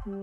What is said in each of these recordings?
Good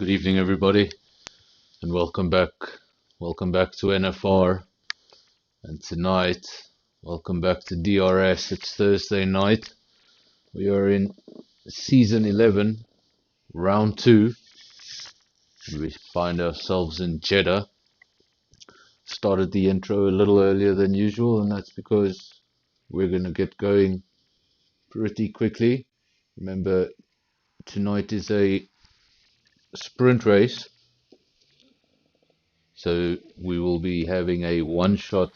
evening, everybody, and welcome back. Welcome back to NFR. And tonight, welcome back to DRS. It's Thursday night. We are in season 11, round 2. And we find ourselves in Jeddah. Started the intro a little earlier than usual, and that's because we're going to get going pretty quickly. Remember, tonight is a sprint race. So we will be having a one-shot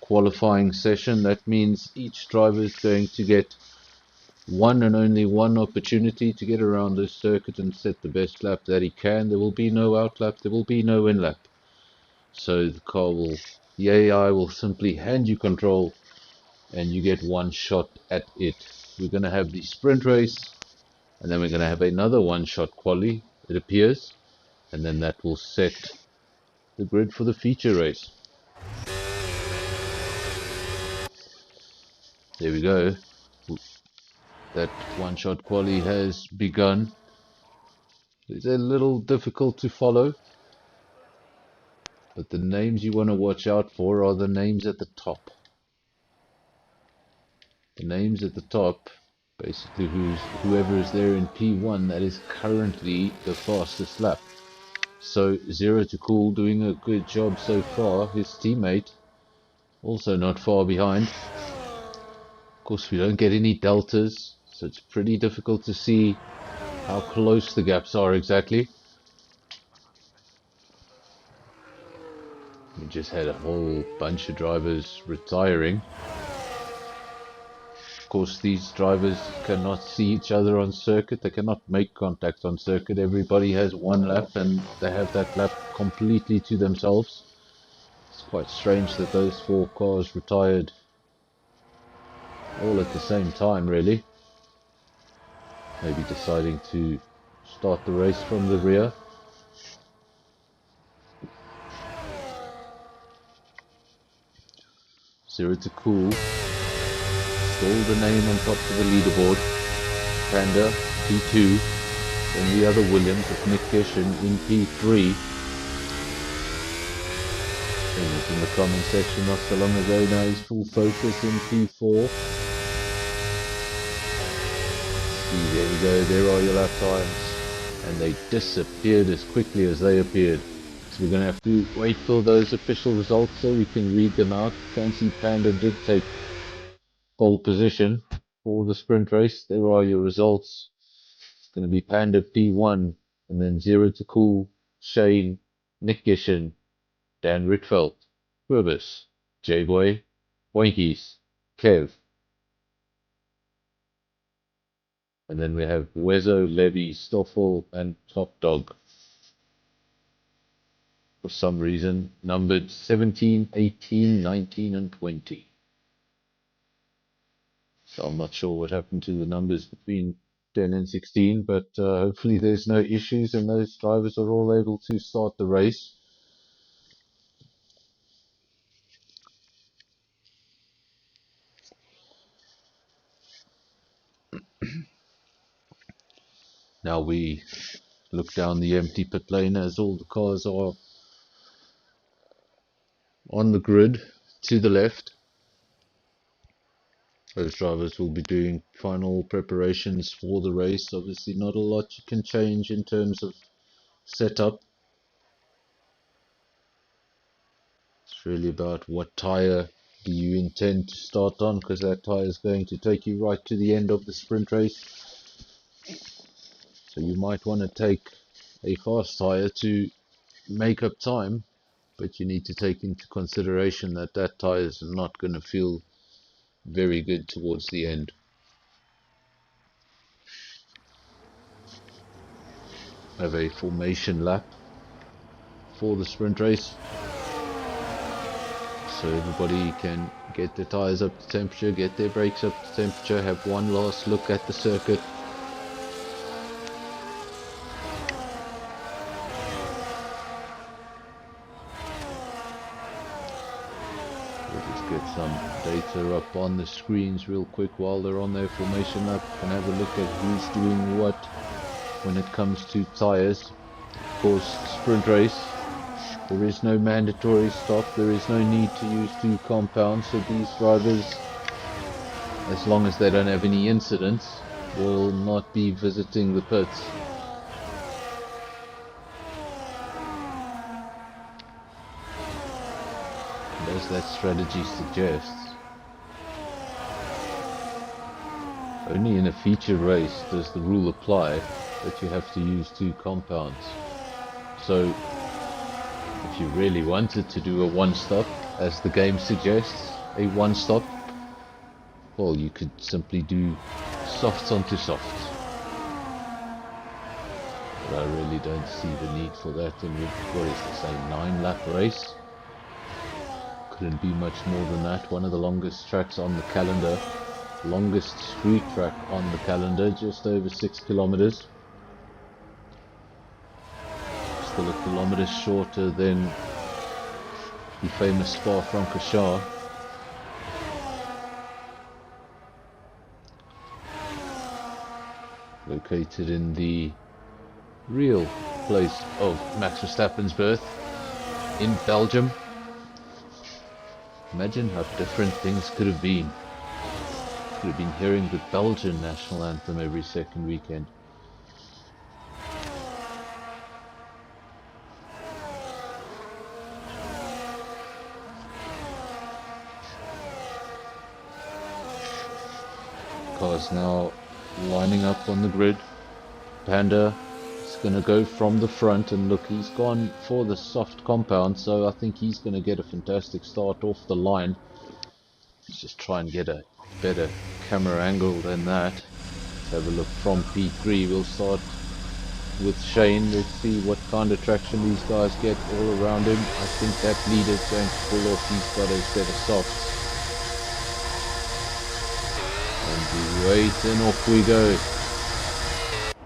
qualifying session. That means each driver is going to get one and only one opportunity to get around this circuit and set the best lap that he can. There will be no out lap, there will be no in lap. So the AI will simply hand you control and you get one shot at it. We're going to have the sprint race, and then we're going to have another one-shot quali, it appears, and then that will set the grid for the feature race. There we go. That one-shot quali has begun. It's a little difficult to follow. But the names you want to watch out for are the names at the top. The names at the top, basically whoever is there in P1, that is currently the fastest lap. So Zero to Cool doing a good job so far. His teammate also not far behind. Of course, we don't get any deltas, so it's pretty difficult to see how close the gaps are exactly. We just had a whole bunch of drivers retiring. Of course, these drivers cannot see each other on circuit. They cannot make contact on circuit. Everybody has one lap and they have that lap completely to themselves. It's quite strange that those 4 cars retired all at the same time, really. Maybe deciding to start the race from the rear. Zero to Cool. Stole the name on top of the leaderboard. Panda, P2. Then the other Williams with Nick Gishin in P3. Famous in the comment section not so long ago, now he's full focus in P4. See, there we go, there are your lap times. And they disappeared as quickly as they appeared. So we're going to have to wait for those official results so we can read them out. Fancy Panda did take pole position for the sprint race. There are your results. It's going to be Panda P1, and then Zero to Cool, Shane, Nick Gishin, Dan Ritfeld, Rubus, J-Boy, Boinkies, Kev. And then we have Wezo, Levy, Stoffel, and Top Dog. For some reason, numbered 17, 18, 19, and 20. So I'm not sure what happened to the numbers between 10 and 16, but hopefully there's no issues and those drivers are all able to start the race. Now we look down the empty pit lane as all the cars are on the grid to the left. Those drivers will be doing final preparations for the race. Obviously not a lot you can change in terms of setup. It's really about what tyre do you intend to start on, because that tyre is going to take you right to the end of the sprint race. So you might want to take a fast tyre to make up time, but you need to take into consideration that that tyre is not going to feel very good towards the end. Have a formation lap for the sprint race, so everybody can get their tyres up to temperature, get their brakes up to temperature, have one last look at the circuit. We'll just get some data up on the screens real quick while they're on their formation lap and have a look at who's doing what when it comes to tyres. Of course, sprint race, there is no mandatory stop, there is no need to use 2 compounds, so these drivers, as long as they don't have any incidents, will not be visiting the pits. And as that strategy suggests, only in a feature race does the rule apply that you have to use 2 compounds. So if you really wanted to do a one-stop, as the game suggests, a one-stop, well, you could simply do softs onto softs. But I really don't see the need for that in what is this, a 9-lap race? Couldn't be much more than that. One of the longest tracks on the calendar, longest street track on the calendar, just over 6 kilometers. Still a kilometer shorter than the famous Spa-Francorchamps. Located in the real place of Max Verstappen's birth. in Belgium. Imagine how different things could have been. Could have been hearing the Belgian national anthem every second weekend. Cars now lining up on the grid. Panda is going to go from the front, and look, he's gone for the soft compound, so I think he's going to get a fantastic start off the line. Let's just try and get a better camera angle than that. Let's have a look from P3. We'll start with Shane. Let's see what kind of traction these guys get all around him. I think that leader's going to pull off. He's got a set of softs. And we wait, and off we go.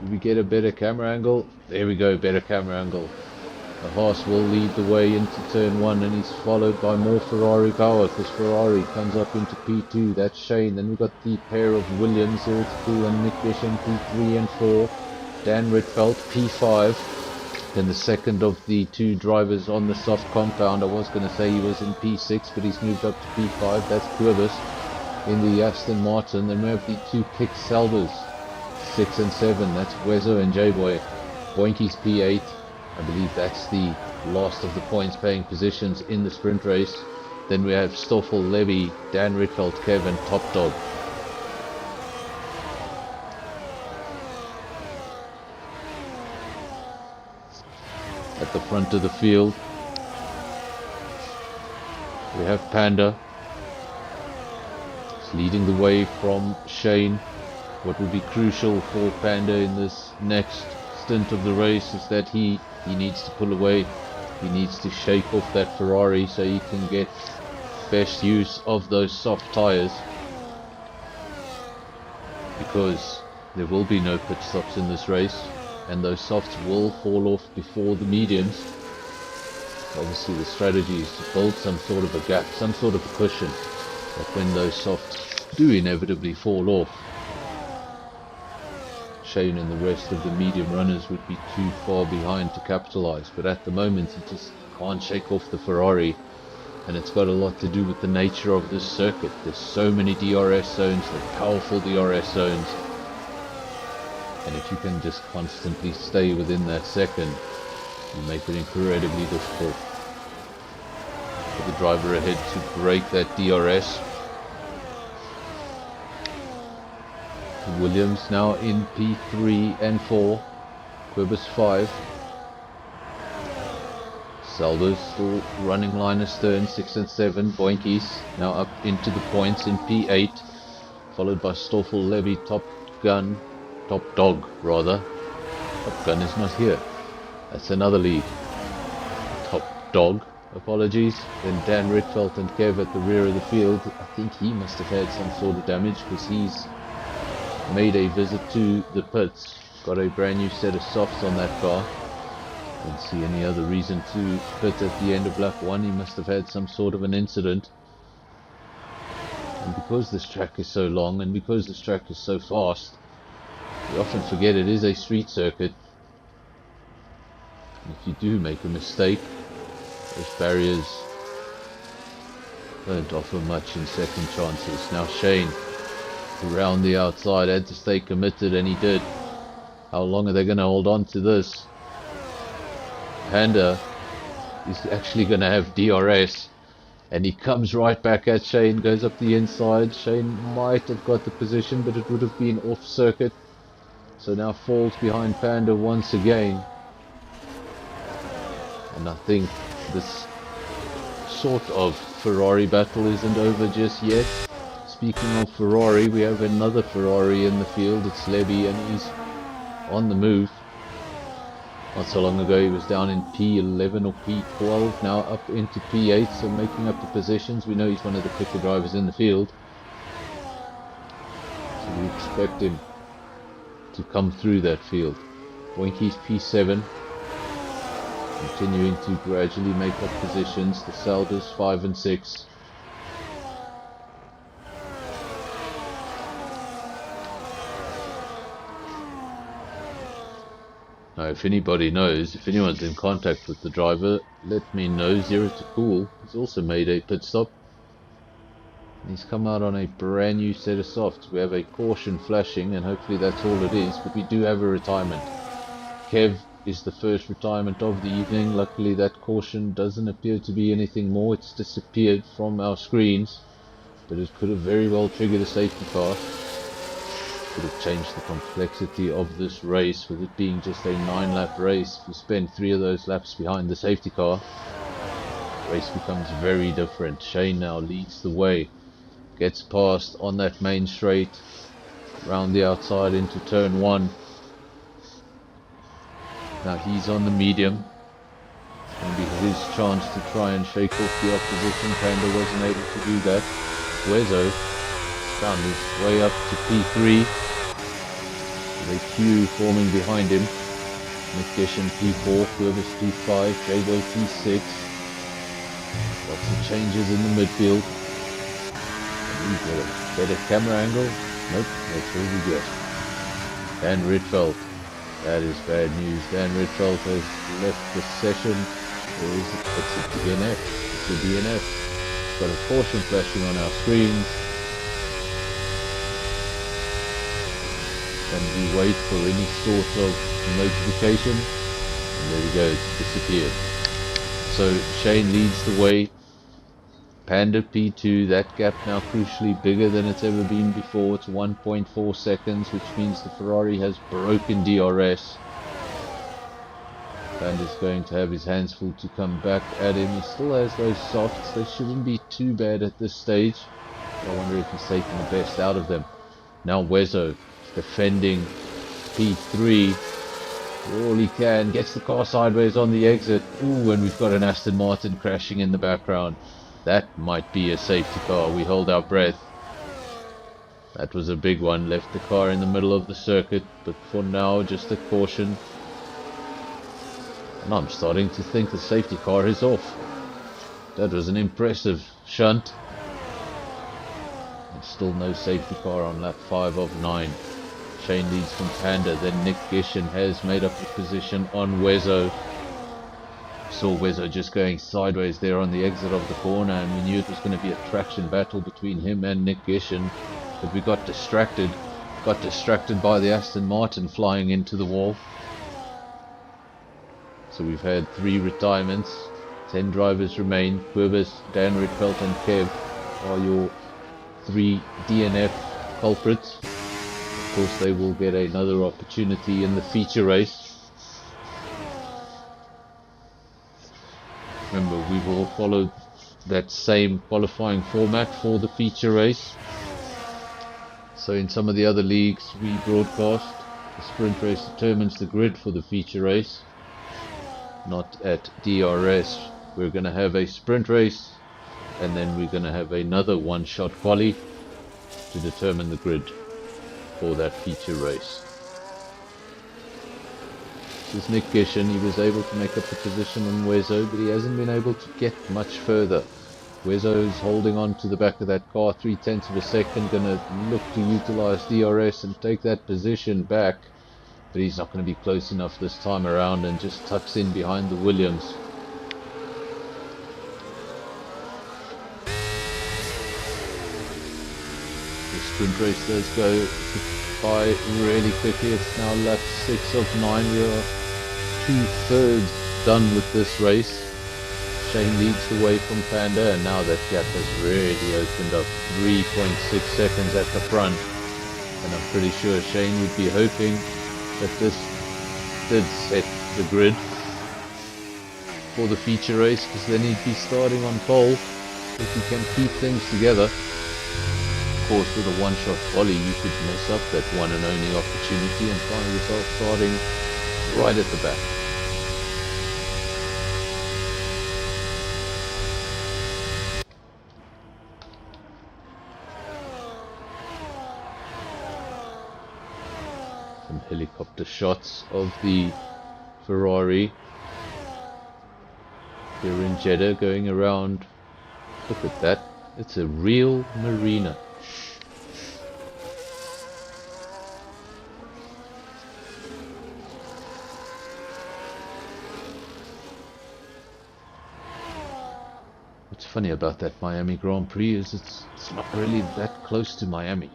Do we get a better camera angle? There we go, better camera angle. The Haas will lead the way into turn 1, and he's followed by more Ferrari power, because Ferrari comes up into P2. That's Shane. Then we've got the pair of Williams, Ziltku and Nick Bisham, P3 and 4. Dan Ritfeld, P5. Then the second of the two drivers on the soft compound. I was going to say he was in P6, but he's moved up to P5. That's Curbis in the Aston Martin. Then we have the two Kick Salvers, 6 and 7. That's Wezo and J-Boy. Boinky's P8. I believe that's the last of the points paying positions in the sprint race. Then we have Stoffel, Levy, Dan Ritfeld, Kevin, Top Dog. At the front of the field, we have Panda. He's leading the way from Shane. What will be crucial for Panda in this next stint of the race is that he needs to pull away. He needs to shake off that Ferrari so he can get best use of those soft tyres, because there will be no pit stops in this race, and those softs will fall off before the mediums. Obviously the strategy is to build some sort of a gap, some sort of a cushion, that when those softs do inevitably fall off, Shane and the rest of the medium runners would be too far behind to capitalize. But at the moment he just can't shake off the Ferrari, and it's got a lot to do with the nature of this circuit. There's so many DRS zones, they're powerful DRS zones, and if you can just constantly stay within that second, you make it incredibly difficult for the driver ahead to break that DRS. Williams now in P3 and 4. Quibus 5. Salvers still running line astern, 6 and 7. Boinkies now up into the points in P8, followed by Stoffel, Levy, Top Dog rather. Top Gun is not here. That's another lead. Top Dog, apologies. Then Dan Ritfeld and Kev at the rear of the field. I think he must have had some sort of damage, because he's made a visit to the pits. Got a brand new set of softs on that car. Don't see any other reason to pit at the end of lap 1. He must have had some sort of an incident. And because this track is so long, and because this track is so fast, we often forget it is a street circuit. And if you do make a mistake, those barriers don't offer much in second chances. Now Shane, around the outside, had to stay committed, and he did. How long are they going to hold on to this? Panda is actually going to have DRS, and he comes right back at Shane, goes up the inside. Shane might have got the position, but it would have been off circuit, so now falls behind Panda once again. And I think this sort of Ferrari battle isn't over just yet. Speaking of Ferrari, we have another Ferrari in the field. It's Levy, and he's on the move. Not so long ago he was down in P11 or P12, now up into P8, so making up the positions. We know he's one of the quicker drivers in the field, so we expect him to come through that field. Boinky's P7, continuing to gradually make up positions. The Saldas 5 and 6. Now, if anybody knows, if anyone's in contact with the driver, let me know. Zero to Cool, he's also made a pit stop. He's come out on a brand new set of softs. We have a caution flashing, and hopefully that's all it is, but we do have a retirement. Kev is the first retirement of the evening. Luckily that caution doesn't appear to be anything more. It's disappeared from our screens, but it could have very well triggered a safety car. Could have changed the complexity of this race, with it being just a 9-lap race. If you spend 3 of those laps behind the safety car, the race becomes very different. Shane now leads the way, gets past on that main straight, round the outside into turn 1. Now he's on the medium. It's going to be his chance to try and shake off the opposition. Panda wasn't able to do that. Wezo found his way up to P3. With a queue forming behind him. Nick Gishin P4, Purvis P5, J-Boy P6. Lots of changes in the midfield. And we've got a better camera angle. Nope, that's all we get. Dan Ritfeld. That is bad news. Dan Ritfeld has left the session. Or is it? It's a DNF. It's a DNF. Got a caution flashing on our screens. And we wait for any sort of notification. And there we go, it's disappeared. So Shane leads the way. Panda P2, that gap now crucially bigger than it's ever been before. It's 1.4 seconds, which means the Ferrari has broken DRS. Panda's going to have his hands full to come back at him. He still has those softs. They shouldn't be too bad at this stage. I wonder if he's taking the best out of them. Now Wezo defending P3. All he can. Gets the car sideways on the exit. Ooh, and we've got an Aston Martin crashing in the background. That might be a safety car. We hold our breath. That was a big one. Left the car in the middle of the circuit. But for now, just a caution. And I'm starting to think the safety car is off. That was an impressive shunt. And still no safety car on lap 5 of 9. Shane leads from Panda. Then Nick Gishin has made up the position on Wezo. Saw Wezo just going sideways there on the exit of the corner, and we knew it was going to be a traction battle between him and Nick Gishin, but we got distracted by the Aston Martin flying into the wall. So we've had 3 retirements, 10 drivers remain. Quibus, Dan Ritfeld and Kev are your 3 DNF culprits. Of course they will get another opportunity in the feature race. Remember, we will follow that same qualifying format for the feature race. So in some of the other leagues we broadcast, the sprint race determines the grid for the feature race. Not at DRS. We're going to have a sprint race, and then we're going to have another one-shot quali to determine the grid for that feature race. This is Nick Gishin. He was able to make up the position on Wezo, but he hasn't been able to get much further. Wezo is holding on to the back of that car, 0.3 of a second, going to look to utilize DRS and take that position back, but he's not going to be close enough this time around and just tucks in behind the Williams. The sprint race does go by really quickly. It's now lap 6 of 9. We are 2/3 done with this race. Shane leads the way from Panda, and now that gap has really opened up. 3.6 seconds at the front, and I'm pretty sure Shane would be hoping that this did set the grid for the feature race, because then he'd be starting on pole if he can keep things together. Of course, with a one-shot volley, you could mess up that one and only opportunity and find yourself starting right at the back. Some helicopter shots of the Ferrari here in Jeddah going around. Look at that, it's a real marina. funny about that Miami Grand Prix is it's not really that close to Miami.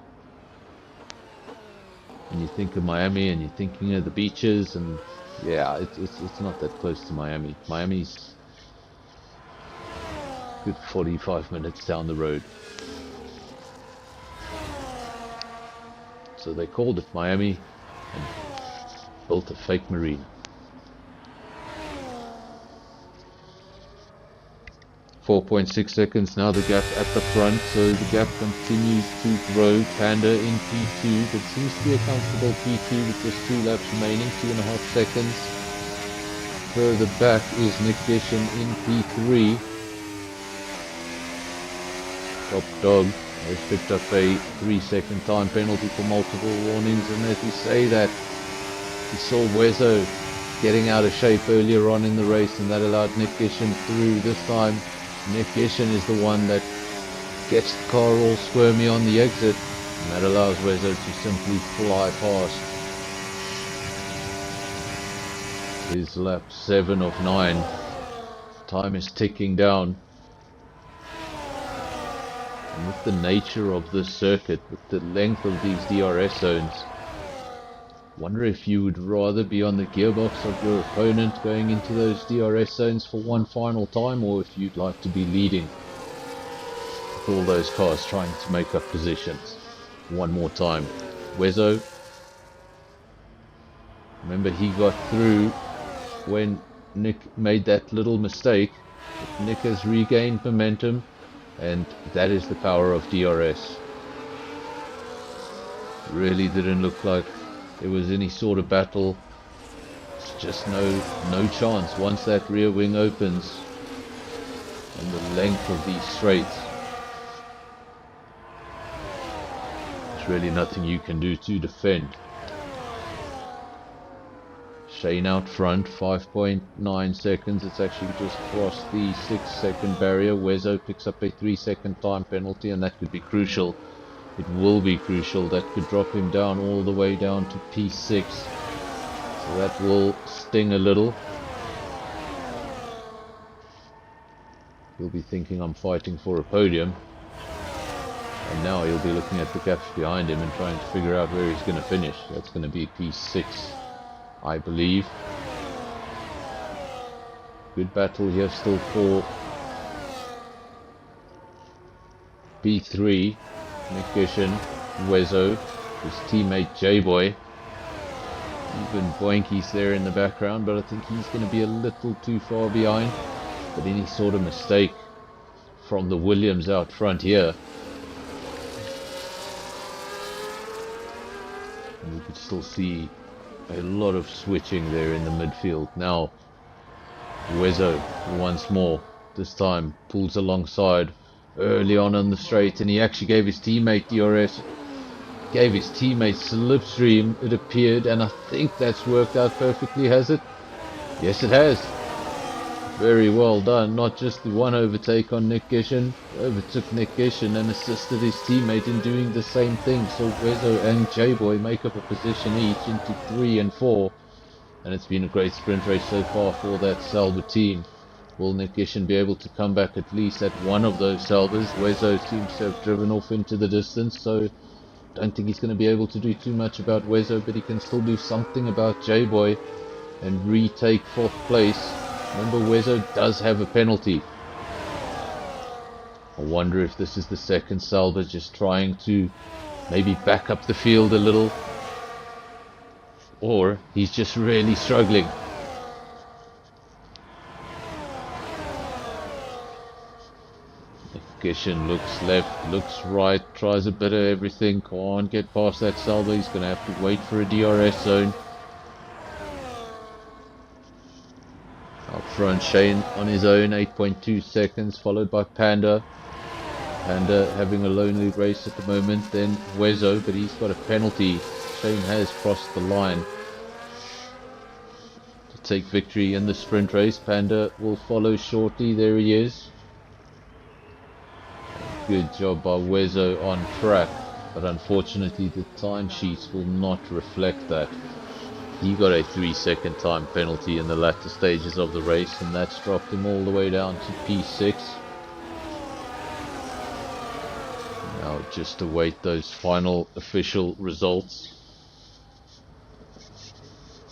When you think of Miami and you're thinking of the beaches, and yeah, it's not that close to Miami. Miami's good 45 minutes down the road. So they called it Miami and built a fake marina. 4.6 seconds now, the gap at the front, so the gap continues to grow. Panda in P2, but seems to be a comfortable P2 with just 2 laps remaining, 2.5 seconds. Further back is Nick Gishin in P3. Top Dog has picked up a 3-second time penalty for multiple warnings, and as we say that, we saw Wezo getting out of shape earlier on in the race, and that allowed Nick Gishin through. This time Nick Gishin is the one that gets the car all squirmy on the exit, and that allows Wezo to simply fly past. His lap 7 of 9. Time is ticking down. And with the nature of this circuit, with the length of these DRS zones, wonder if you would rather be on the gearbox of your opponent going into those DRS zones for one final time, or if you'd like to be leading with all those cars trying to make up positions. One more time. Wezo, remember he got through when Nick made that little mistake. Nick has regained momentum, and that is the power of DRS. Really didn't look like it was any sort of battle. It's just no chance once that rear wing opens and the length of these straights. There's really nothing you can do to defend. Shane out front, 5.9 seconds. It's actually just crossed the 6-second barrier. Wezo picks up a 3-second time penalty, and that could be crucial. It will be crucial. That could drop him down all the way down to P6. So that will sting a little. He'll be thinking I'm fighting for a podium. And now he'll be looking at the gaps behind him and trying to figure out where he's going to finish. That's going to be P6, I believe. Good battle here still for P3. Nick Gishin, Wezo, his teammate J-Boy. Even Boinky's there in the background, but I think he's going to be a little too far behind. But any sort of mistake from the Williams out front here, and we could still see a lot of switching there in the midfield. Now Wezo once more, this time pulls alongside early on the straight, and he actually gave his teammate DRS, gave his teammate slipstream, it appeared, and I think that's worked out perfectly, has it? Yes, it has. Very well done. Not just the one overtake on Nick Gishin, overtook Nick Gishin and assisted his teammate in doing the same thing. So Wezo and J-Boy make up a position each into 3 and 4, and it's been a great sprint race so far for that Sauber team. Will Nick Gishin be able to come back at least at one of those Saubers? Wezo seems to have driven off into the distance, so don't think he's going to be able to do too much about Wezo, but he can still do something about J-Boy and retake 4th place. Remember, Wezo does have a penalty. I wonder if this is the second Sauber just trying to maybe back up the field a little, or he's just really struggling. Gishin looks left, looks right, tries a bit of everything, can't get past that Sauber. He's going to have to wait for a DRS zone. Up front, Shane on his own, 8.2 seconds, followed by Panda. Panda having a lonely race at the moment, then Wezo, but he's got a penalty. Shane has crossed the line to take victory in the sprint race. Panda will follow shortly, there he is. Good job by Wezo on track, but unfortunately the timesheets will not reflect that. He got a 3-second time penalty in the latter stages of the race, and that's dropped him all the way down to P6. just await those final official results.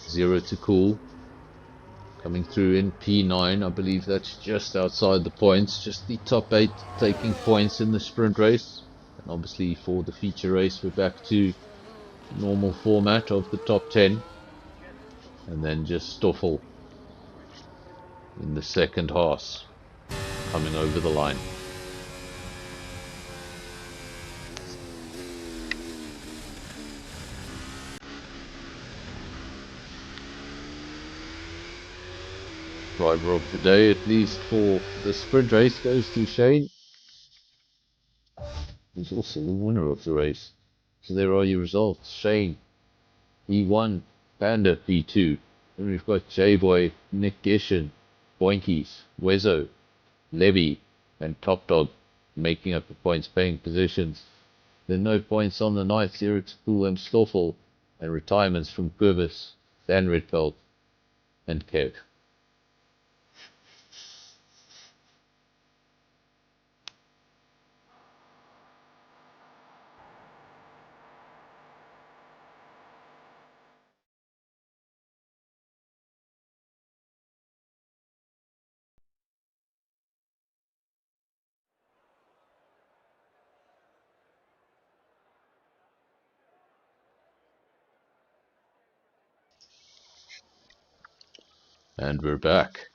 0 to cool. Coming through in P9, I believe that's just outside the points, just the top 8 taking points in the sprint race. And obviously for the feature race we're back to normal format of the top 10. And then just Stoffel in the second Haas coming over the line. Driver of the day, at least for the sprint race, goes to Shane. He's also the winner of the race. So there are your results. Shane, P1, Panda, P2. Then we've got J-Boy, Nick Gishin, Boinkies, Wezo, Levy, and Top Dog making up the points paying positions. There are no points on the night, 0 to Pool and Stoffel, and retirements from Purvis, Dan Redfeld, and Kev. And we're back.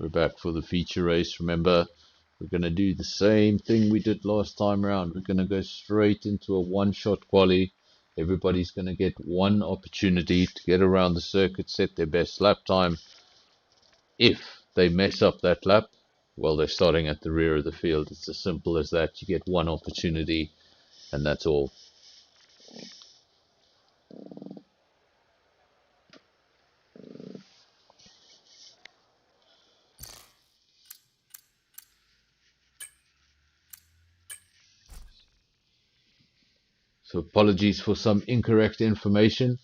We're back for the feature race. Remember, we're going to do the same thing we did last time around. We're going to go straight into a one-shot quali. Everybody's going to get one opportunity to get around the circuit, set their best lap time. If they mess up that lap, well, they're starting at the rear of the field. It's as simple as that. You get one opportunity, and that's all. So apologies for some incorrect information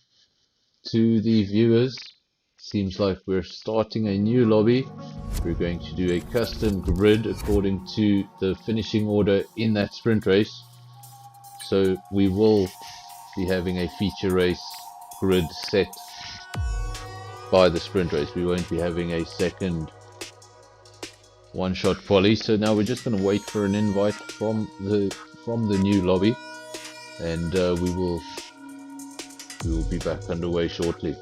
to the viewers. Seems like we're starting a new lobby. We're going to do a custom grid according to the finishing order in that sprint race. So we will be having a feature race grid set by the sprint race. We won't be having a second one-shot quali. So now we're just going to wait for an invite from the new lobby, and we will be back underway shortly.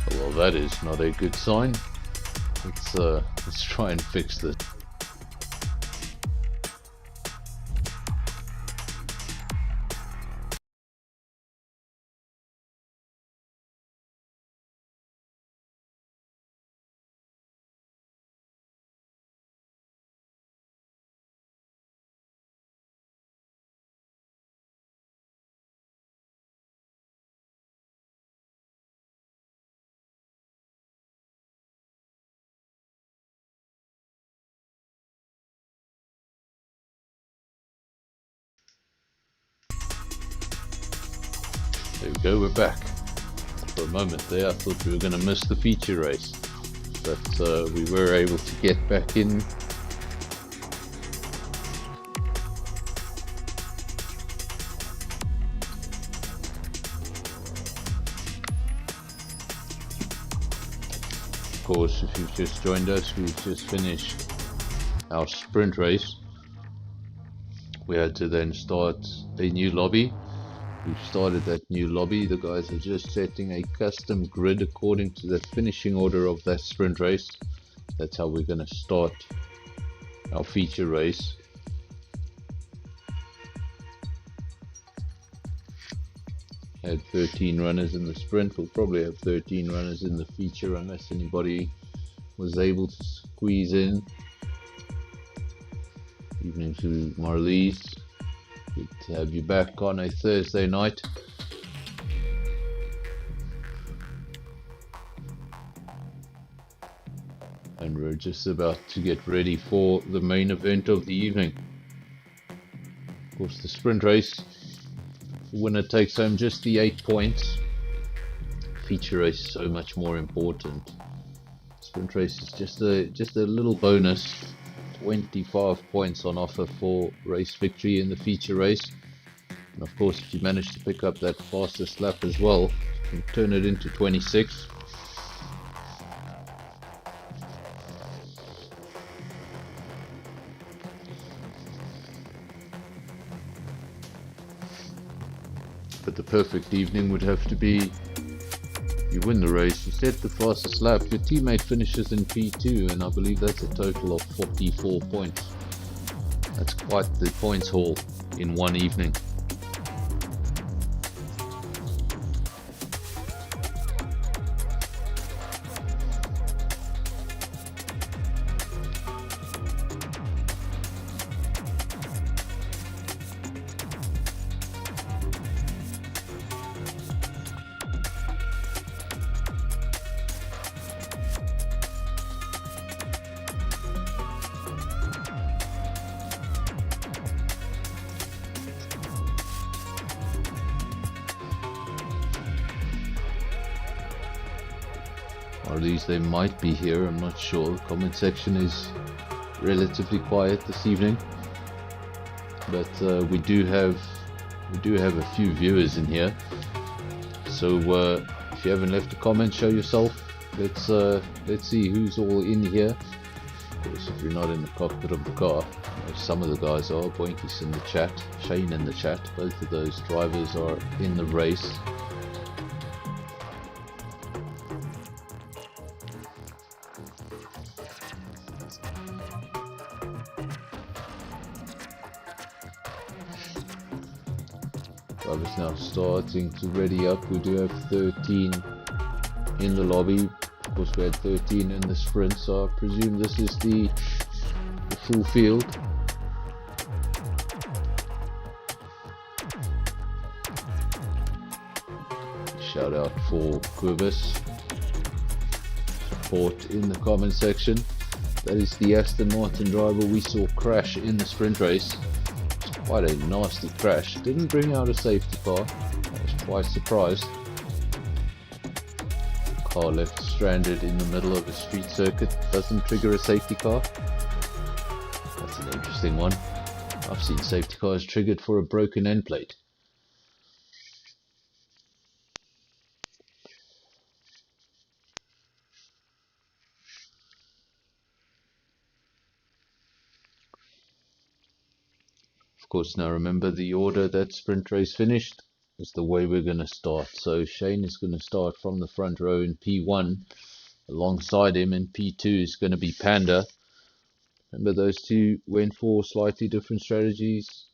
Well, that is not a good sign. Let's try and fix this. go, we're back. For a moment there I thought we were going to miss the feature race, but we were able to get back in. Of course, if you've just joined us, we've just finished our sprint race. We had to then start a new lobby. We've started that new lobby. The guys are just setting a custom grid according to the finishing order of that sprint race. That's how we're going to start our feature race. Had 13 runners in the sprint. We'll probably have 13 runners in the feature unless anybody was able to squeeze in. Evening to Marlies. Good to have you back on a Thursday night. And we're just about to get ready for the main event of the evening. Of course, the sprint race, the winner takes home just the 8 points. Feature race is so much more important. Sprint race is just a little bonus. 25 points on offer for race victory in the feature race, and of course if you manage to pick up that fastest lap as well, you can turn it into 26. But the perfect evening would have to be you win the race, you set the fastest lap, your teammate finishes in P2, and I believe that's a total of 44 points. That's quite the points haul in one evening. Or at least they might be here, I'm not sure. The comment section is relatively quiet this evening, but we do have a few viewers in here. So if you haven't left a comment, show yourself. Let's see who's all in here. Of course, if you're not in the cockpit of the car, some of the guys are. Boinky's in the chat, Shane in the chat. Both of those drivers are in the race. Drivers now starting to ready up. We do have 13 in the lobby. Of course, we had 13 in the sprint, so I presume this is the full field. Shout out for Quibus. Support in the comment section. That is the Aston Martin driver we saw crash in the sprint race. Quite a nasty crash. Didn't bring out a safety car. I was quite surprised. Car left stranded in the middle of a street circuit. Doesn't trigger a safety car. That's an interesting one. I've seen safety cars triggered for a broken end plate. Of course, now remember the order that sprint race finished is the way we're going to start. So Shane is going to start from the front row in P1. Alongside him in P2 is going to be Panda. Remember, those two went for slightly different strategies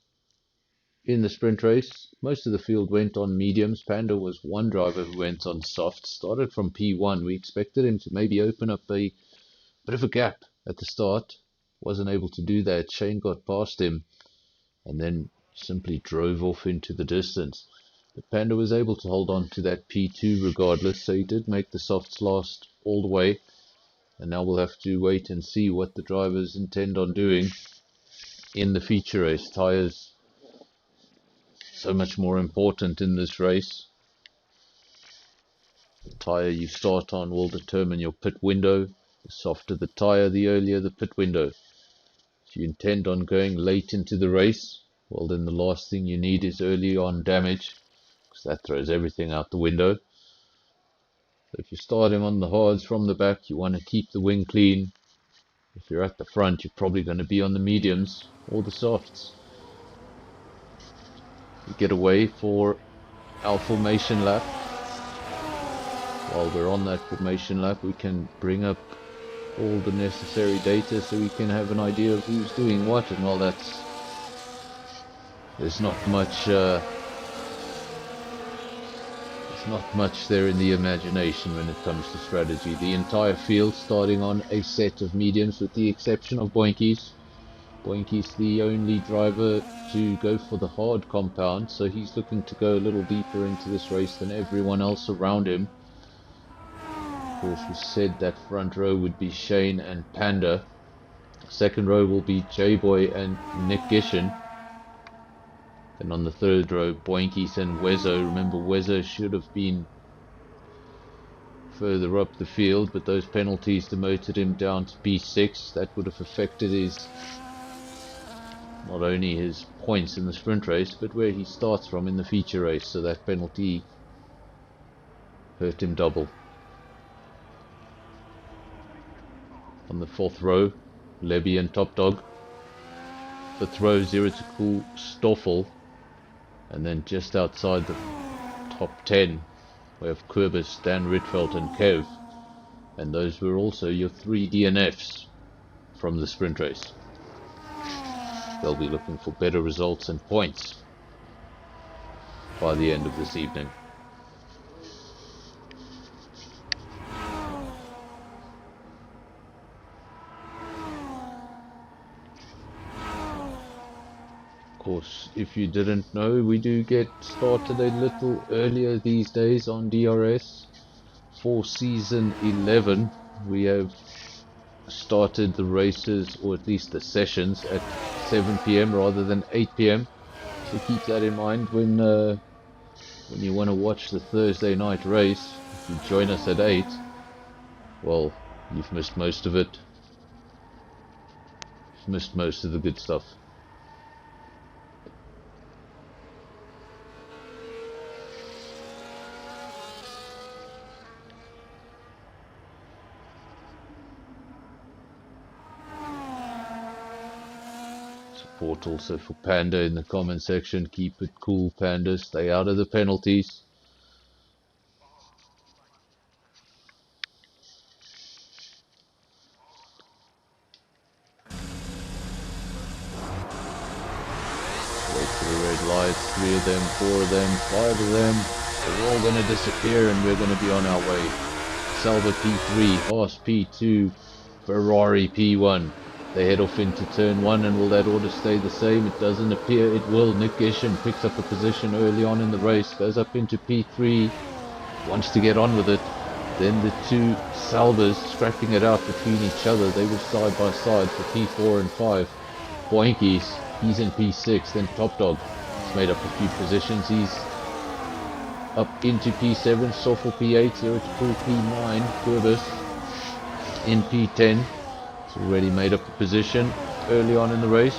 in the sprint race. Most of the field went on mediums. Panda was one driver who went on soft. Started from P1. We expected him to maybe open up a bit of a gap at the start. Wasn't able to do that. Shane got past him and then simply drove off into the distance. But Panda was able to hold on to that P2 regardless, so he did make the softs last all the way. And now we'll have to wait and see what the drivers intend on doing in the feature race. Tyres so much more important in this race. The tyre you start on will determine your pit window. The softer the tyre, the earlier the pit window. If you intend on going late into the race, well then the last thing you need is early on damage, because that throws everything out the window. So if you're starting on the hards from the back, you want to keep the wing clean. If you're at the front, you're probably going to be on the mediums or the softs. We get away for our formation lap. While we're on that formation lap, we can bring up all the necessary data so we can have an idea of who's doing what, and while there's not much there in the imagination when it comes to strategy. The entire field starting on a set of mediums with the exception of Boinkies. Boinkies the only driver to go for the hard compound, so he's looking to go a little deeper into this race than everyone else around him. Of course, we said that front row would be Shane and Panda. Second row will be J-Boy and Nick Gishin. Then on the third row, Boinkies and Wezzo. Remember, Wezzo should have been further up the field, but those penalties demoted him down to P6. That would have affected not only his points in the sprint race, but where he starts from in the feature race. So that penalty hurt him double. On the fourth row, Lebby and Top Dog. Fifth row, Zero to Cool, Stoffel. And then just outside the top 10, we have Kurbis, Dan Ritfeldt and Kev. And those were also your 3 DNFs from the sprint race. They'll be looking for better results and points by the end of this evening. Of course, if you didn't know, we do get started a little earlier these days on DRS. For season 11, we have started the races, or at least the sessions, at 7 PM rather than 8 PM. So keep that in mind when you want to watch the Thursday night race. If you join us at 8, well, you've missed most of it. You've missed most of the good stuff. Support also for Panda in the comment section. Keep it cool, Panda. Stay out of the penalties. Wait for the red lights. 3 of them, 4 of them, 5 of them. They're all going to disappear and we're going to be on our way. Salva P3, Haas P2, Ferrari P1. They head off into turn 1, and will that order stay the same? It doesn't appear it will. Nick Gishin picks up a position early on in the race, goes up into P3, wants to get on with it. Then the 2 Salvas scrapping it out between each other. They were side by side for P4 and 5. Boinkies, he's in P6. Then Top Dog, he's made up a few positions. He's up into P7, Stoffel P8, Zero to Cool P9, Kurbis in P10. Already made up a position early on in the race.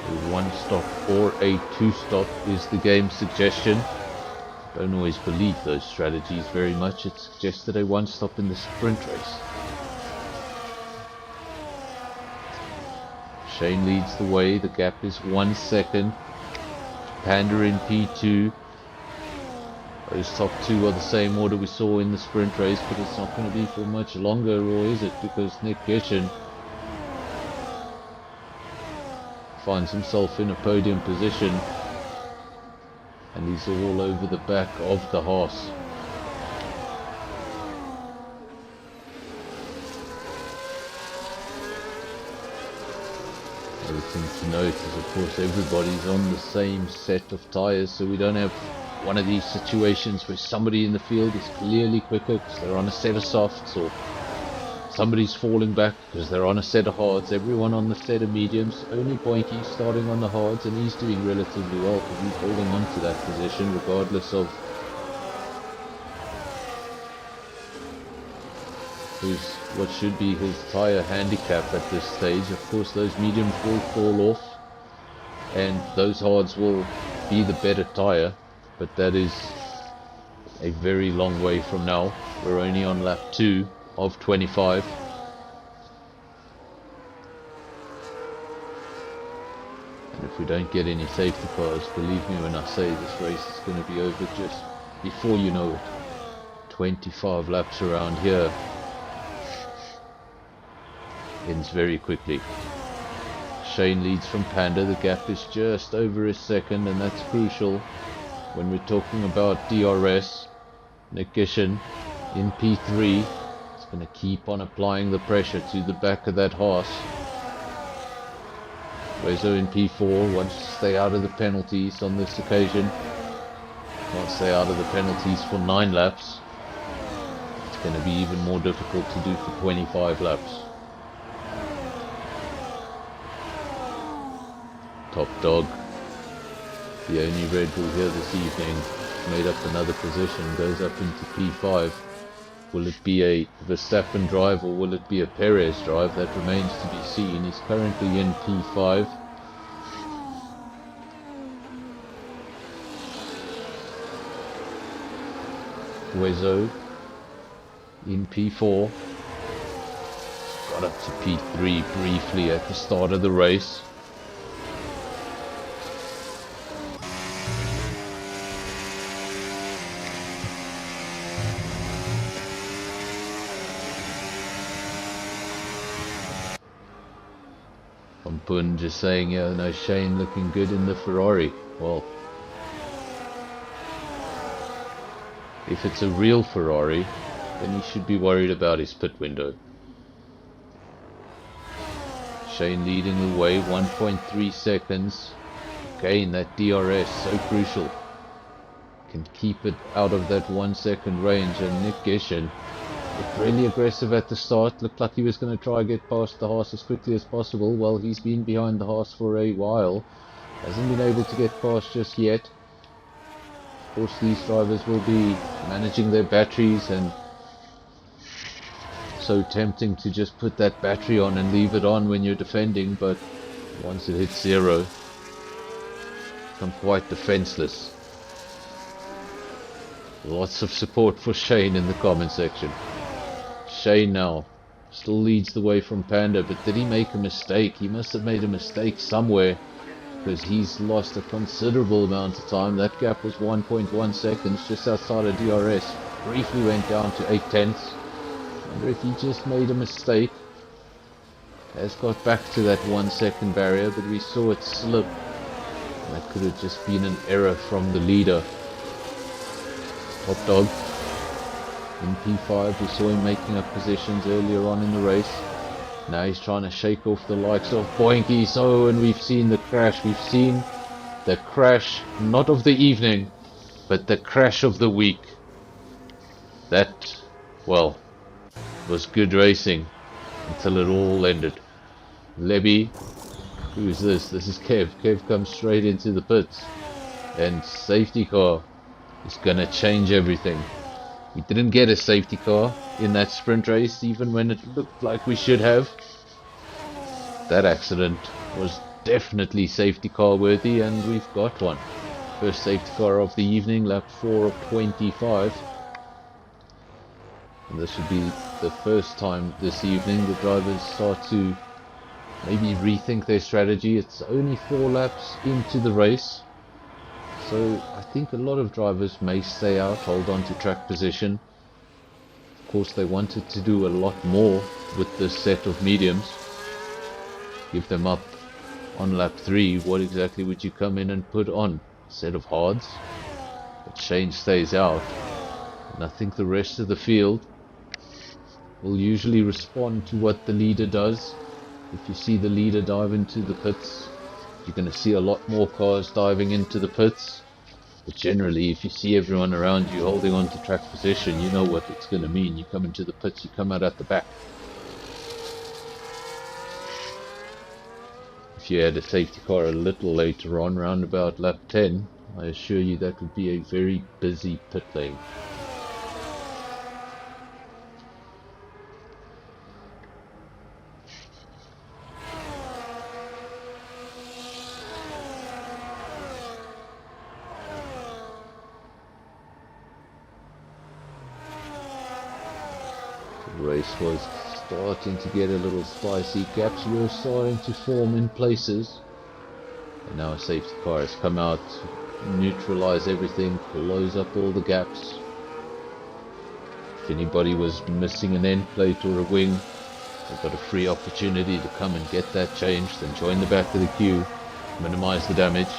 A 1 stop or a 2 stop is the game suggestion. Don't always believe those strategies very much. It suggested a 1 stop in the sprint race. Shane leads the way. The gap is 1 second. Panda in P2. Those top 2 are the same order we saw in the sprint race, but it's not going to be for much longer, or is it? Because Nick Gishin finds himself in a podium position, and he's all over the back of the Haas. Other thing to note is, of course, everybody's on the same set of tyres, so we don't have one of these situations where somebody in the field is clearly quicker because they're on a set of softs, or Somebody's falling back because they're on a set of hards. Everyone on the set of mediums. Only Boinky's starting on the hards, and he's doing relatively well because he's holding on to that position regardless of what should be his tyre handicap at this stage. Of course, those mediums will fall off, and those hards will be the better tyre, but that is a very long way from now. We're only on lap 2 of 25. And if we don't get any safety cars, believe me when I say this race is going to be over just before you know it. 25 laps around here ends very quickly. Shane leads from Panda. The gap is just over a second, and that's crucial when we're talking about DRS. Nick Gishin in P3 is going to keep on applying the pressure to the back of that horse. Rezo in P4 wants to stay out of the penalties on this occasion. Can't stay out of the penalties for 9 laps. It's going to be even more difficult to do for 25 laps. Top Dog, the only Red Bull here this evening, made up another position, goes up into P5. Will it be a Verstappen drive or will it be a Perez drive? That remains to be seen. He's currently in P5. Wezo in P4. Got up to P3 briefly at the start of the race. Pun just saying, yeah, no, Shane looking good in the Ferrari. Well, if it's a real Ferrari, then he should be worried about his pit window. Shane leading the way, 1.3 seconds. Again, that DRS, so crucial. Can keep it out of that 1 second range, and Nick Gishin looked really aggressive at the start. Looked like he was going to try and get past the horse as quickly as possible. Well, he's been behind the horse for a while. Hasn't been able to get past just yet. Of course, these drivers will be managing their batteries, and so tempting to just put that battery on and leave it on when you're defending, but once it hits 0, become quite defenseless. Lots of support for Shane in the comment section. Shane now still leads the way from Panda, but did he make a mistake? He must have made a mistake somewhere, because he's lost a considerable amount of time. That gap was 1.1 seconds just outside of DRS. Briefly went down to 0.8. Wonder if he just made a mistake. Has got back to that 1 second barrier, but we saw it slip. That could have just been an error from the leader. Top Dog in P5, we saw him making up positions earlier on in the race. Now he's trying to shake off the likes of Boinky. So, and we've seen the crash. We've seen the crash, not of the evening, but the crash of the week. That, well, was good racing until it all ended. Lebby, who's this? This is Kev. Kev comes straight into the pits, and safety car is gonna change everything. We didn't get a safety car in that sprint race, even when it looked like we should have. That accident was definitely safety car worthy, and we've got one. First safety car of the evening, lap 4 of 25. And this should be the first time this evening the drivers start to maybe rethink their strategy. It's only 4 laps into the race, so I think a lot of drivers may stay out, hold on to track position. Of course, they wanted to do a lot more with this set of mediums. Give them up on lap 3. What exactly would you come in and put on? A set of hards? But Shane stays out, and I think the rest of the field will usually respond to what the leader does. If you see the leader dive into the pits, you're going to see a lot more cars diving into the pits. But generally, if you see everyone around you holding on to track position, you know what it's going to mean. You come into the pits, you come out at the back. if you had a safety car a little later on, round about lap 10, I assure you that would be a very busy pit lane. The race was starting to get a little spicy. Gaps were starting to form in places. And now a safety car has come out to neutralize everything, close up all the gaps. If anybody was missing an end plate or a wing, they've got a free opportunity to come and get that changed and join the back of the queue, minimize the damage.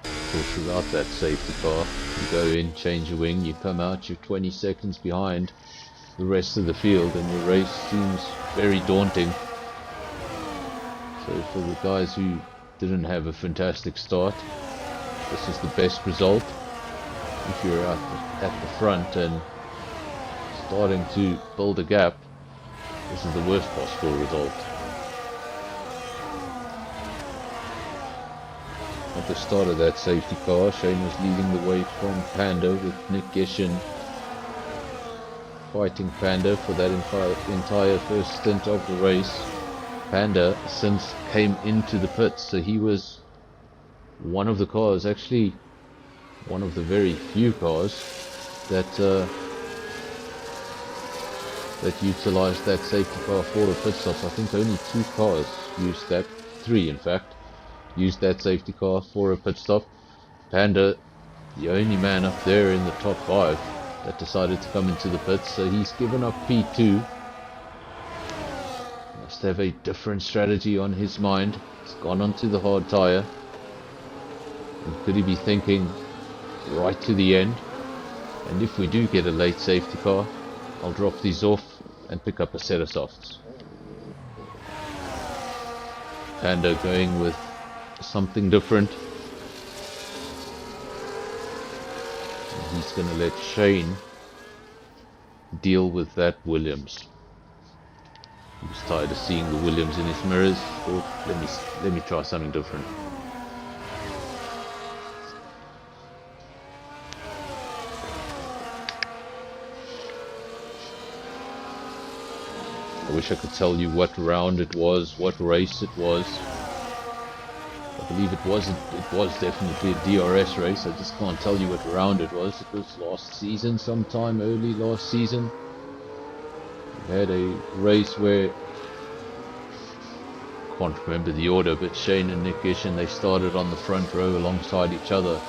Of course, without that safety car, you go in, change a wing, you come out, you're 20 seconds behind the rest of the field, and your race seems very daunting. So for the guys who didn't have a fantastic start, this is the best result. If you're out at the front and starting to build a gap, this is the worst possible result. At the start of that safety car, Shane was leading the way from Panda, with Nick Gishin fighting Panda for that entire first stint of the race. Panda since came into the pits, so he was one of the cars, actually one of the very few cars that utilized that safety car for a pit stop. I think only 2 cars used that, 3 in fact, used that safety car for a pit stop. Panda, the only man up there in the top 5 that decided to come into the pits, so he's given up P2. Must have a different strategy on his mind. He's gone onto the hard tyre. And could he be thinking right to the end? And if we do get a late safety car, I'll drop these off and pick up a set of softs. Panda going with something different. And he's going to let Shane deal with that Williams. He was tired of seeing the Williams in his mirrors. Thought, let me try something different. I wish I could tell you what round it was, what race it was. I believe it was definitely a DRS race. I just can't tell you what round it was. It was last season, sometime early last season. We had a race where, I can't remember the order, but Shane and Nick Gishin, they started on the front row alongside each other,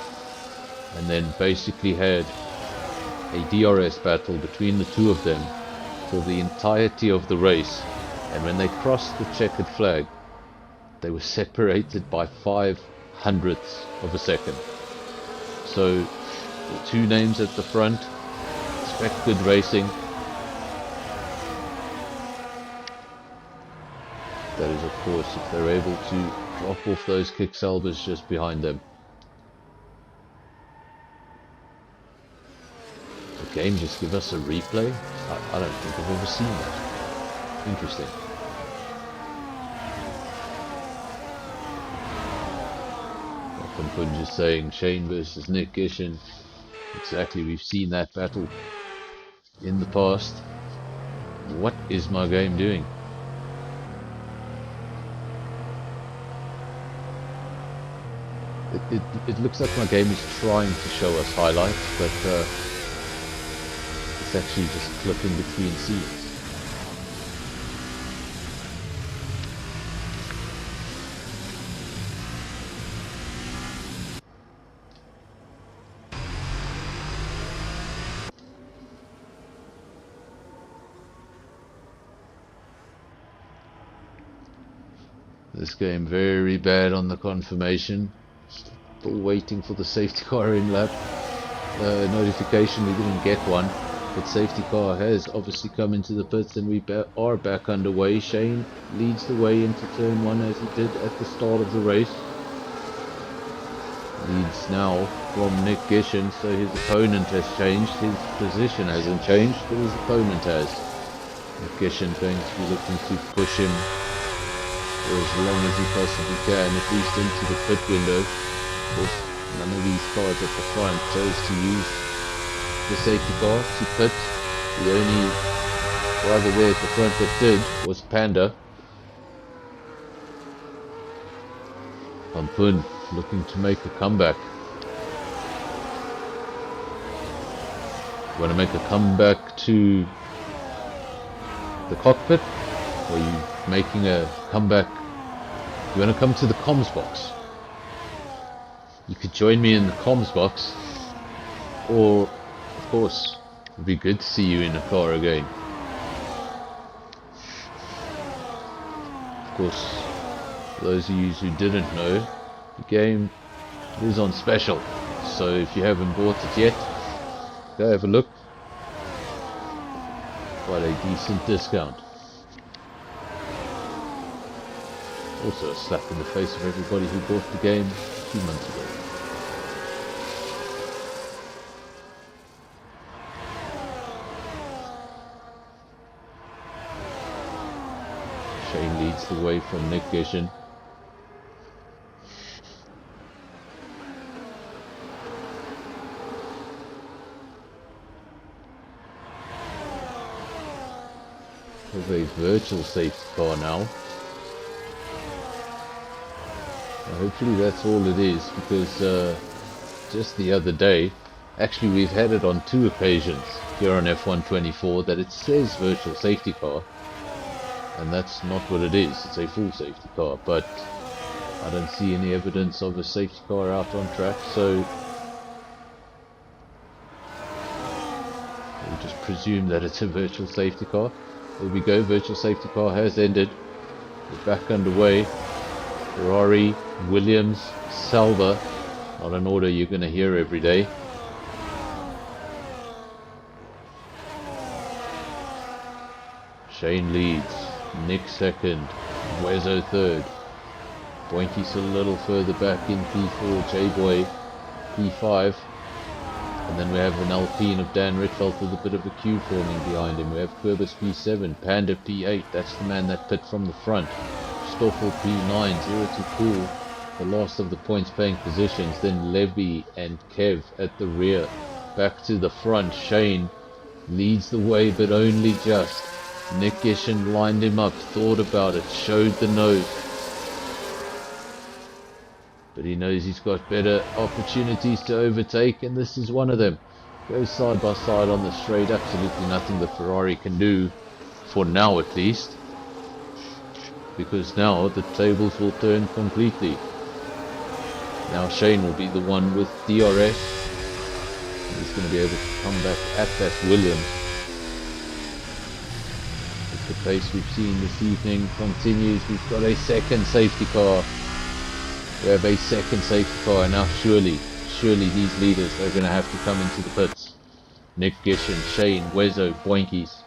and then basically had a DRS battle between the 2 of them for the entirety of the race. And when they crossed the checkered flag, they were separated by 0.05 of a second. So the 2 names at the front, expect good racing. That is, of course, if they're able to drop off those kick salvers just behind them. The game just give us a replay? I don't think I've ever seen that. Interesting. From just saying Shane versus Nick Gishin. Exactly, we've seen that battle in the past. What is my game doing? It looks like my game is trying to show us highlights, but it's actually just flipping between scenes. This game very bad on the confirmation. Still waiting for the safety car in lap notification. We didn't get one, but safety car has obviously come into the pits, and we are back underway. Shane leads the way into turn 1 as he did at the start of the race. Leads now from Nick Gishin, so his opponent has changed. His position hasn't changed, but his opponent has. Gishin's going to be looking to push him for as long as he possibly can, at least into the pit window. Of course, none of these cars at the front chose to use the safety car to pit. The only driver there at the front that did was Panda. Ampun looking to make a comeback. You want to make a comeback to the cockpit, or are you making a comeback? You want to come to the comms box? You could join me in the comms box, or of course it'd be good to see you in a car again. Of course, for those of you who didn't know, the game is on special, so if you haven't bought it yet, go have a look. Quite a decent discount. Also a slap in the face of everybody who bought the game a few months ago. Shane leads the way from Nick Gishin. With a virtual safety car now. Hopefully that's all it is, because just the other day, actually we've had it on 2 occasions here on F124 that it says virtual safety car, and that's not what it is. It's a full safety car, but I don't see any evidence of a safety car out on track, so we'll just presume that it's a virtual safety car. There we go, virtual safety car has ended. We're back underway. Ferrari, Williams, Sauber, not an order you're going to hear every day. Shane leads, Nick second, Wezo third, Boinky's a little further back in P4, J-Boy P5, and then we have an Alpine of Dan Ritfeldt with a bit of a queue forming behind him. We have Querbus P7, Panda P8, that's the man that pit from the front. Stoffel P9, 0 to Cool, the last of the points paying positions, then Levy and Kev at the rear. Back to the front, Shane leads the way, but only just. Nick Gishin lined him up, thought about it, showed the nose. But he knows he's got better opportunities to overtake, and this is one of them. Goes side by side on the straight, absolutely nothing the Ferrari can do, for now at least. Because now the tables will turn completely. Now Shane will be the one with DRS. He's going to be able to come back at that Williams. If the pace we've seen this evening continues, we've got a second safety car. We have a second safety car, and now surely these leaders are going to have to come into the pits. Nick Gishin, Shane, Wezo, Boinkies.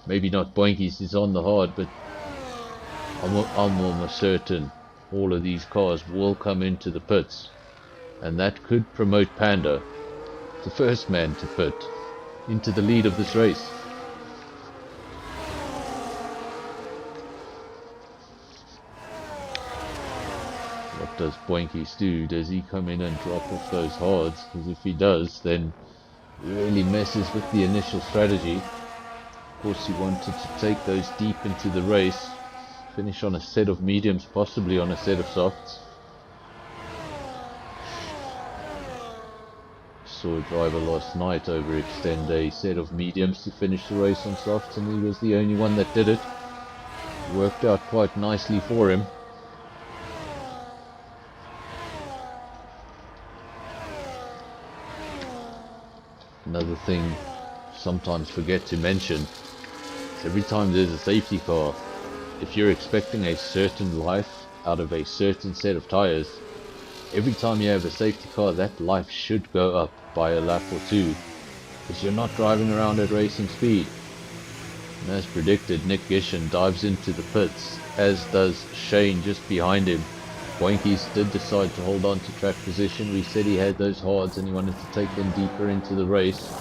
Maybe not Boinkies, he's on the hard, but I'm almost certain all of these cars will come into the pits, and that could promote Panda, the first man to pit, into the lead of this race. What does Boinkies do? Does he come in and drop off those hards? Because if he does, then it really messes with the initial strategy. Of course, he wanted to take those deep into the race, finish on a set of mediums, possibly on a set of softs. Saw a driver last night overextend a set of mediums to finish the race on softs, and he was the only one that did it. Worked out quite nicely for him. Another thing sometimes forget to mention is every time there's a safety car, if you're expecting a certain life out of a certain set of tires, every time you have a safety car, that life should go up by a lap or two, because you're not driving around at racing speed. And as predicted, Nick Gishin dives into the pits, as does Shane just behind him. Boinkies did decide to hold on to track position. We said he had those hards and he wanted to take them deeper into the race.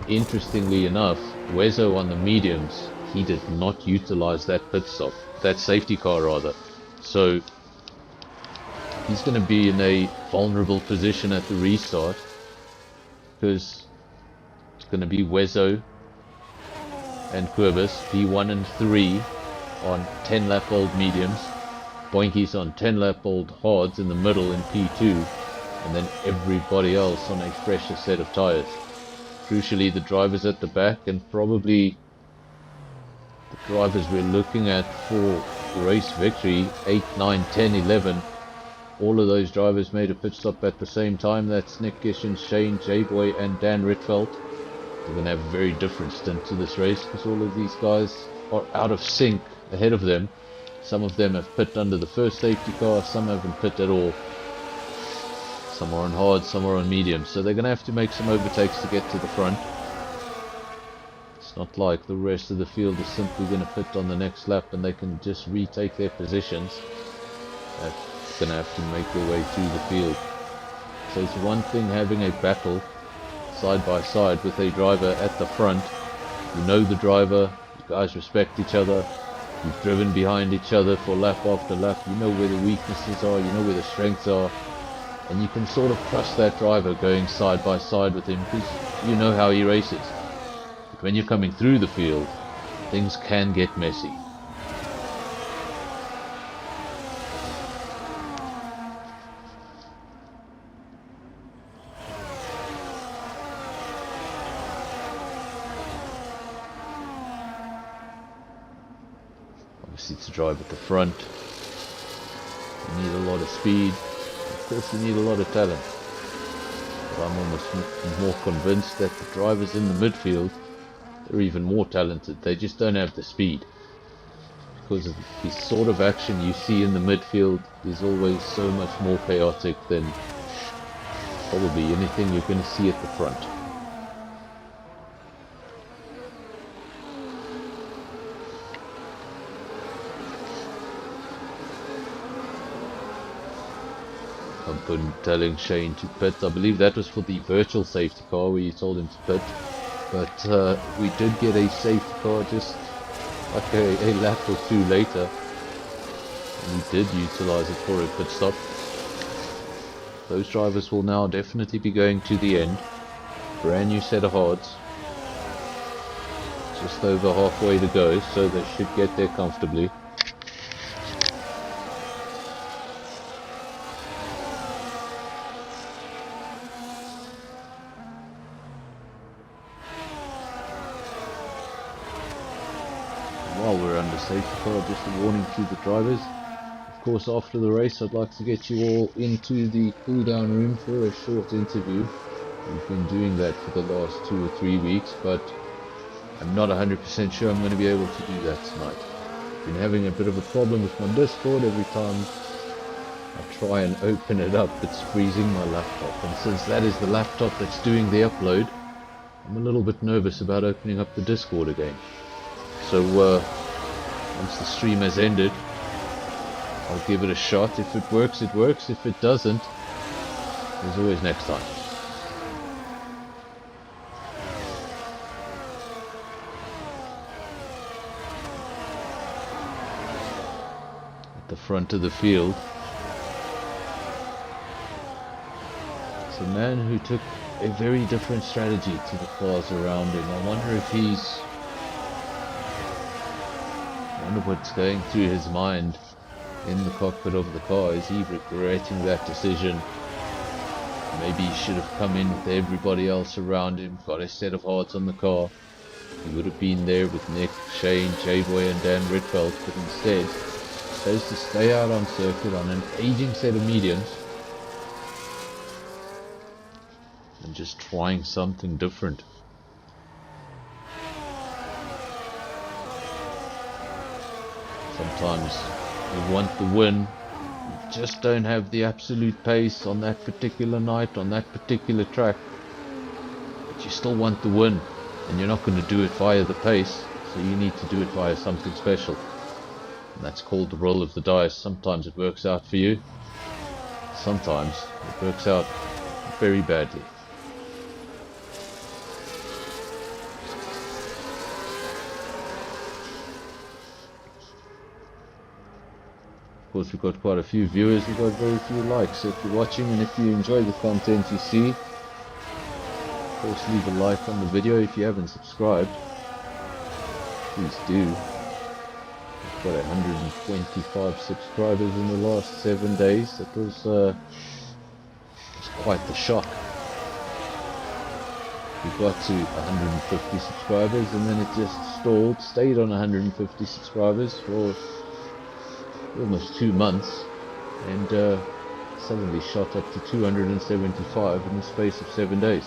Interestingly enough, Wezo on the mediums he did not utilize that pit stop, that safety car rather. So he's going to be in a vulnerable position at the restart, because it's going to be Wezo and Quibus, P1 and 3 on 10 lap old mediums, Boinkies on 10 lap old hards in the middle in P2, and then everybody else on a fresher set of tires. Crucially, the drivers at the back, and probably the drivers we're looking at for race victory, 8, 9, 10, 11, all of those drivers made a pit stop at the same time. That's Nick Gishens, Shane, J-Boy and Dan Ritfeldt. They're going to have a very different stint to this race, because all of these guys are out of sync ahead of them. Some of them have pit under the first safety car, some haven't pit at all. Some are on hard, some are on medium, so they're going to have to make some overtakes to get to the front. It's not like the rest of the field is simply going to pit on the next lap and they can just retake their positions. They're going to have to make their way through the field. So it's one thing having a battle side by side with a driver at the front. You know the driver, you guys respect each other, you've driven behind each other for lap after lap, you know where the weaknesses are, you know where the strengths are, and you can sort of trust that driver going side by side with him because you know how he races. But when you're coming through the field, things can get messy. Obviously, to drive at the front, you need a lot of speed. Of course, you need a lot of talent. But I'm almost more convinced that the drivers in the midfield, they're even more talented. They just don't have the speed. Because of the sort of action you see in the midfield is always so much more chaotic than probably anything you're going to see at the front. I'm telling Shane to pit. I believe that was for the virtual safety car where you told him to pit. But we did get a safety car just like a lap or two later. And we did utilize it for a pit stop. Those drivers will now definitely be going to the end. Brand new set of hards. Just over halfway to go, so they should get there comfortably. While we're under safety car, just a warning to the drivers. Of course, after the race, I'd like to get you all into the cool down room for a short interview. We've been doing that for the last 2 or 3 weeks, but I'm not 100% sure I'm going to be able to do that tonight. I've been having a bit of a problem with my Discord. Every time I try and open it up, it's freezing my laptop. And since that is the laptop that's doing the upload, I'm a little bit nervous about opening up the Discord again. So once the stream has ended, I'll give it a shot. If it works, it works. If it doesn't, there's always next time. At the front of the field, it's a man who took a very different strategy to the cars around him. I wonder if he's... I wonder what's going through his mind in the cockpit of the car. Is he regretting that decision? Maybe he should have come in with everybody else around him, got a set of hards on the car. He would have been there with Nick, Shane, J-Boy and Dan Ritfeldt, but instead chose to stay out on circuit on an aging set of mediums and just trying something different. Sometimes you want the win, you just don't have the absolute pace on that particular night, on that particular track, but you still want the win, and you're not going to do it via the pace, so you need to do it via something special, and that's called the roll of the dice. Sometimes it works out for you, sometimes it works out very badly. course, we've got quite a few viewers, we've got very few likes. So if you're watching and if you enjoy the content you see, of course leave a like on the video. If you haven't subscribed, please do. We've got 125 subscribers in the last 7 days. That was quite the shock. We got to 150 subscribers and then it just stayed on 150 subscribers for almost 2 months, and suddenly shot up to 275 in the space of 7 days.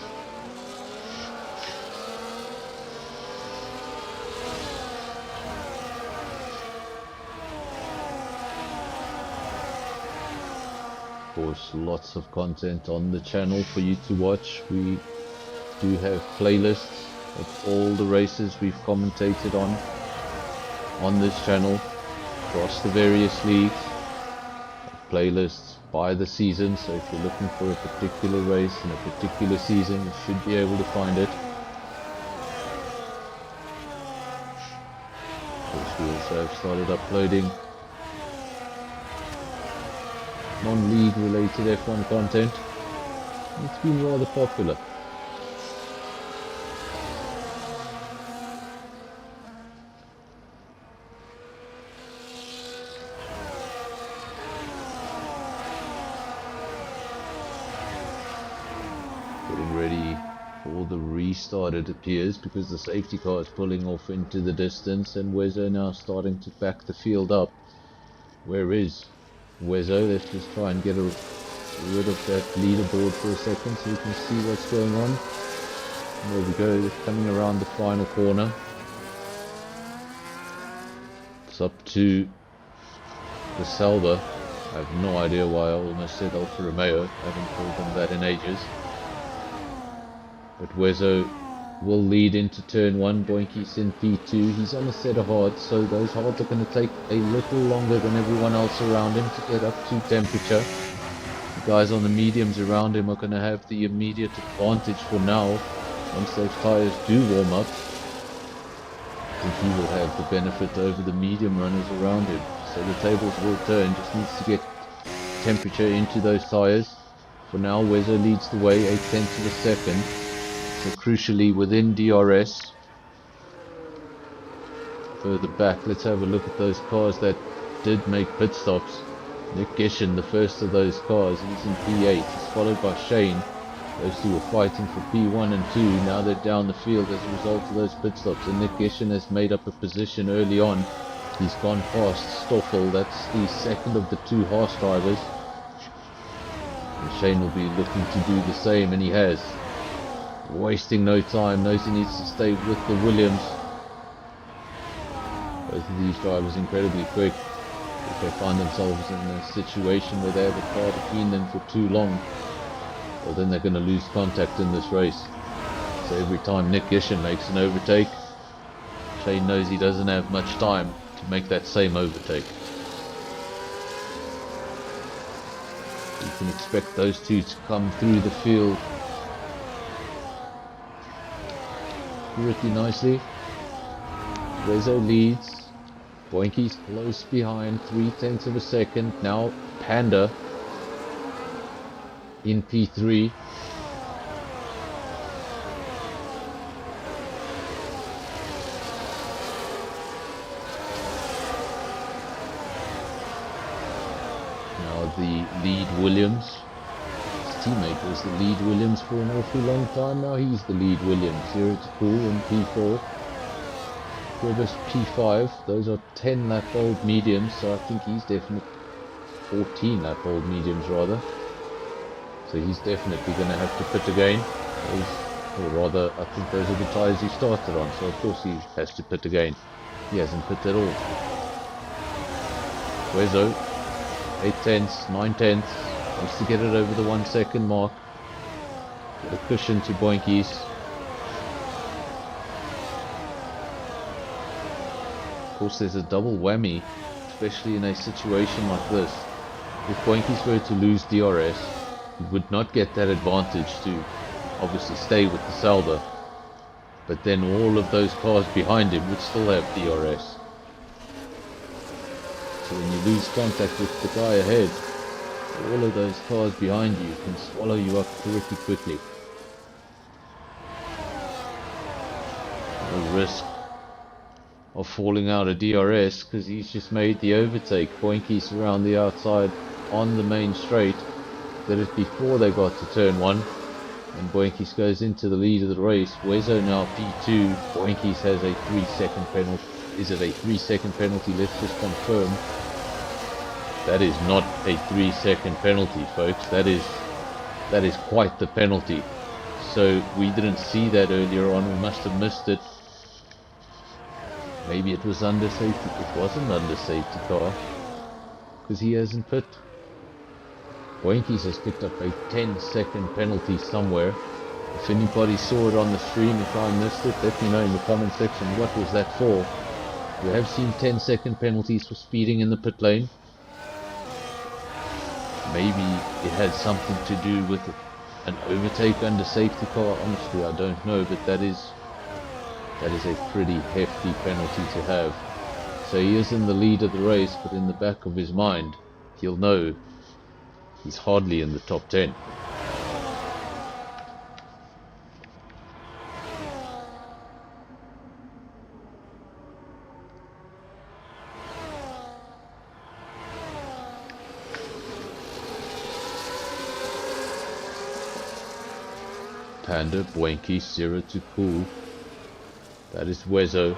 Of course, lots of content on the channel for you to watch. We do have playlists of all the races we've commentated on this channel across the various leagues. Playlists by the season, so if you're looking for a particular race in a particular season, you should be able to find it. Of course, we also have started uploading non-league related F1 content. It's been rather popular. Getting ready for the restart, it appears, because the safety car is pulling off into the distance and Wezo now starting to back the field up. Where is Wezo? Let's just try and get rid of that leaderboard for a second so we can see what's going on. And there we go, they're coming around the final corner. It's up to the Salva. I have no idea why I almost said Alfa Romeo. I haven't called them that in ages. But Wezo will lead into turn 1. Boinky's in P2. He's on a set of hards, so those hards are going to take a little longer than everyone else around him to get up to temperature. The guys on the mediums around him are going to have the immediate advantage for now. Once those tyres do warm up, I think he will have the benefit over the medium runners around him. So the tables will turn, just needs to get temperature into those tyres. For now, Wezo leads the way, 0.8 of a second. So crucially within DRS. Further back, let's have a look at those cars that did make pit stops. Nick Gishin, the first of those cars, he's in P8. He's followed by Shane. Those two were fighting for P1 and 2. Now they're down the field as a result of those pit stops. And Nick Gishin has made up a position early on. He's gone past Stoffel. That's the second of the two Haas drivers. And Shane will be looking to do the same, and he has. Wasting no time, knows he needs to stay with the Williams. Both of these drivers incredibly quick. If they find themselves in a situation where they have a car between them for too long, well, then they're going to lose contact in this race. So every time Nick Gishin makes an overtake, Shane knows he doesn't have much time to make that same overtake. You can expect those two to come through the field pretty nicely. Wezo leads. Boinky's close behind, 0.3 of a second. Now Panda in P3. Now the lead Williams. His teammate was the lead Williams for an awfully long time. Now he's the lead Williams. Here it's Cool in P4. Rivers P5. Those are 10 lap old mediums, so I think he's definitely 14 lap old mediums rather. So he's definitely going to have to pit again. Or rather, I think those are the tyres he started on, so of course he has to pit again. He hasn't pit at all. Wezo, 0.8, 0.9, wants to get it over the 1 second mark. Get a cushion to Boinky's. Of course, there's a double whammy, especially in a situation like this. If Boinky's were to lose DRS, he would not get that advantage to obviously stay with the Salva, but then all of those cars behind him would still have DRS. So when you lose contact with the guy ahead, all of those cars behind you can swallow you up pretty quickly. No risk of falling out of DRS because he's just made the overtake. Boinky's around the outside on the main straight. Did it before they got to turn 1. And Boinky's goes into the lead of the race. Wezo now P2. Boinky's has a 3-second penalty. Is it a 3-second penalty? Let's just confirm. That is not a 3-second penalty, folks. That is quite the penalty. So we didn't see that earlier on. We must have missed it. Maybe it was under safety. It wasn't under safety car because he hasn't pit. Boinky's has picked up a 10-second penalty somewhere. If anybody saw it on the stream, if I missed it, let me know in the comment section. What was that for? We have seen 10-second penalties for speeding in the pit lane. Maybe it had something to do with an overtake under safety car. Honestly, I don't know, but that is a pretty hefty penalty to have. So he is in the lead of the race, but in the back of his mind, he'll know he's hardly in the top 10. Panda, Boinky, 0 to Pool. That is Wezo.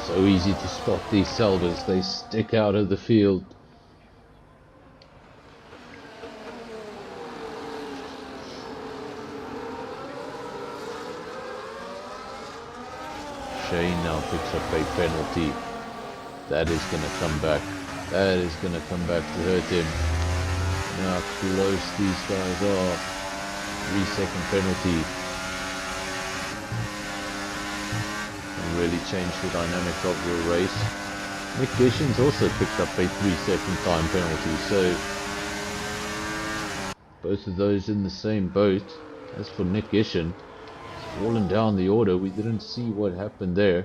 So easy to spot these Selvas. They stick out of the field. Shane now picks up a penalty. That is going to come back. That is going to come back to hurt him. Now how close these guys are. 3-second penalty. Can really change the dynamic of your race. Nick Gishin's also picked up a 3-second time penalty. So both of those in the same boat. As for Nick Gishin, fallen down the order. We didn't see what happened there.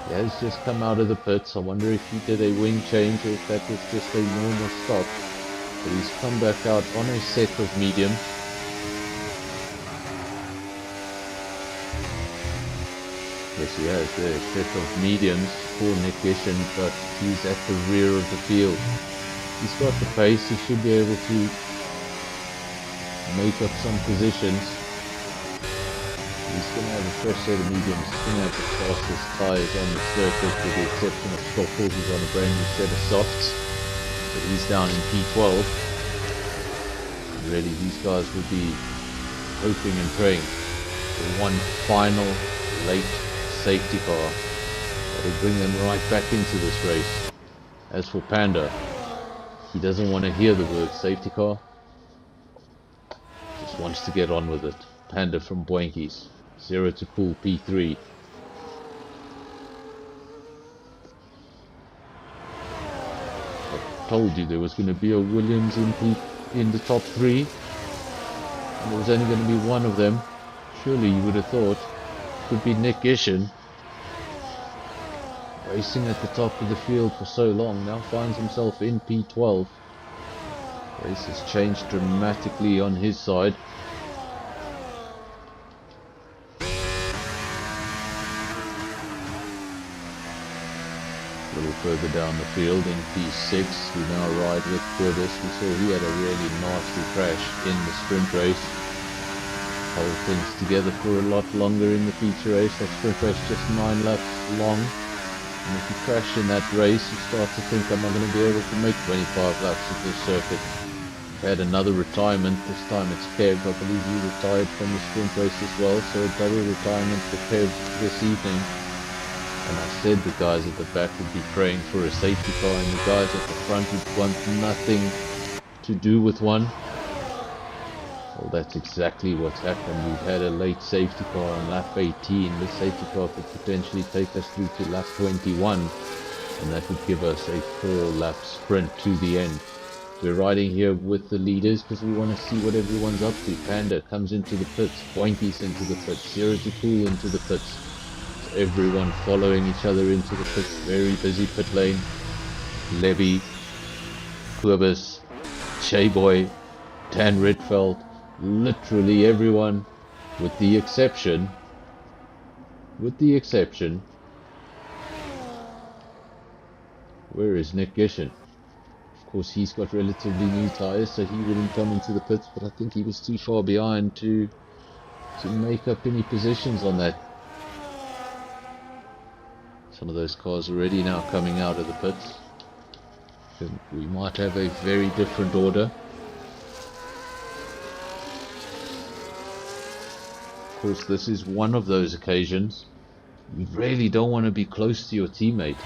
He has just come out of the pits. I wonder if he did a wing change or if that was just a normal stop. But he's come back out on a set of mediums. Yes, he has a set of mediums for Nick Gishin, but he's at the rear of the field. He's got the pace. He should be able to make up some positions. He's going to have a fresh set of mediums. He's going to have the fastest tyres on the circuit with the exception of Stoffel, who's on a brand new set of softs. But he's down in P12. And really, these guys will be hoping and praying for one final late safety car that will bring them right back into this race. As for Panda, he doesn't want to hear the word safety car. Just wants to get on with it. Panda from Boinky's. 0 to Pool P3. I told you there was going to be a Williams in the top 3. And there was only going to be one of them. Surely you would have thought it could be Nick Gishin. Racing at the top of the field for so long, now finds himself in P12. Race has changed dramatically on his side. A little further down the field in P6, we now ride with Curtis. We saw he had a really nasty crash in the sprint race. Hold things together for a lot longer in the feature race. That sprint race just 9 laps long. And if you crash in that race, you start to think, am I going to be able to make 25 laps of this circuit? We had another retirement. This time it's Kev. I believe he retired from the sprint race as well. So a double retirement for Kev this evening. And I said the guys at the back would be praying for a safety car and the guys at the front would want nothing to do with one. Well, that's exactly what's happened. We've had a late safety car on lap 18. This safety car could potentially take us through to lap 21. And that would give us a 4-lap sprint to the end. We're riding here with the leaders because we want to see what everyone's up to. Panda comes into the pits. Boinky's into the pits. 0 to Pool into the pits. Everyone following each other into the pits. Very busy pit lane. Levy, Quibus, J-Boy, Dan Redfeld, literally everyone, with the exception, where is Nick Gishin? Of course, he's got relatively new tyres, so he wouldn't come into the pits, but I think he was too far behind to make up any positions on that. Some of those cars already now coming out of the pits. We might have a very different order. Of course, this is one of those occasions you really don't want to be close to your teammate.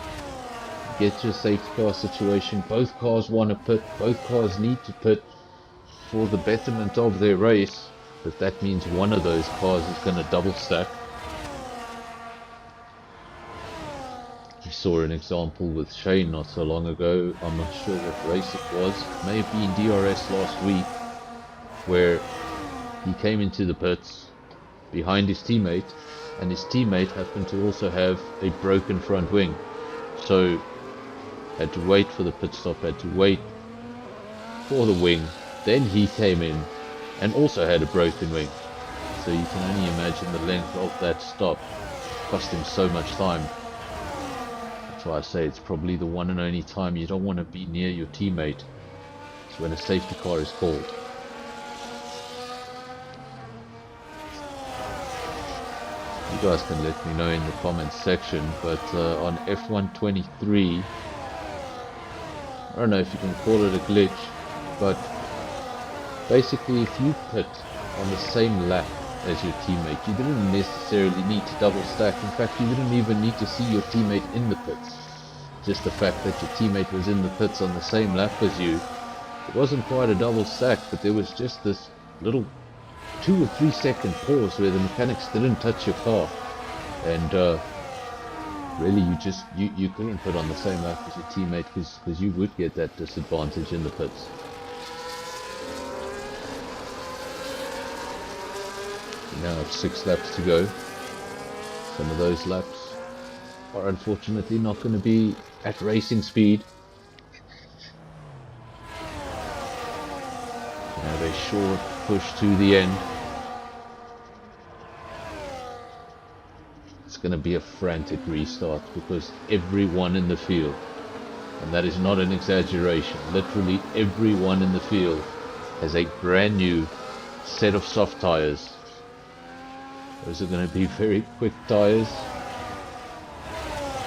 Get your safety car situation. Both cars want to pit. Both cars need to pit for the betterment of their race. But that means one of those cars is going to double stack. We saw an example with Shane not so long ago. I'm not sure what race it was. It may have been DRS last week, where he came into the pits behind his teammate, and his teammate happened to also have a broken front wing. So had to wait for the pit stop, had to wait for the wing. Then he came in and also had a broken wing. So you can only imagine the length of that stop. Cost him so much time. That's why I say it's probably the one and only time you don't want to be near your teammate. It's when a safety car is called. You guys can let me know in the comments section, but on F123, I don't know if you can call it a glitch, but basically if you pit on the same lap as your teammate, you didn't necessarily need to double stack. In fact, you didn't even need to see your teammate in the pits. Just the fact that your teammate was in the pits on the same lap as you, it wasn't quite a double stack, but there was just this little 2 or 3 second pause where the mechanics didn't touch your car, and really you couldn't put on the same lap as your teammate, because you would get that disadvantage in the pits. We now have 6 laps to go. Some of those laps are unfortunately not going to be at racing speed. We have a short push to the end. It's going to be a frantic restart because everyone in the field, and that is not an exaggeration, literally everyone in the field has a brand new set of soft tires. Those are going to be very quick tires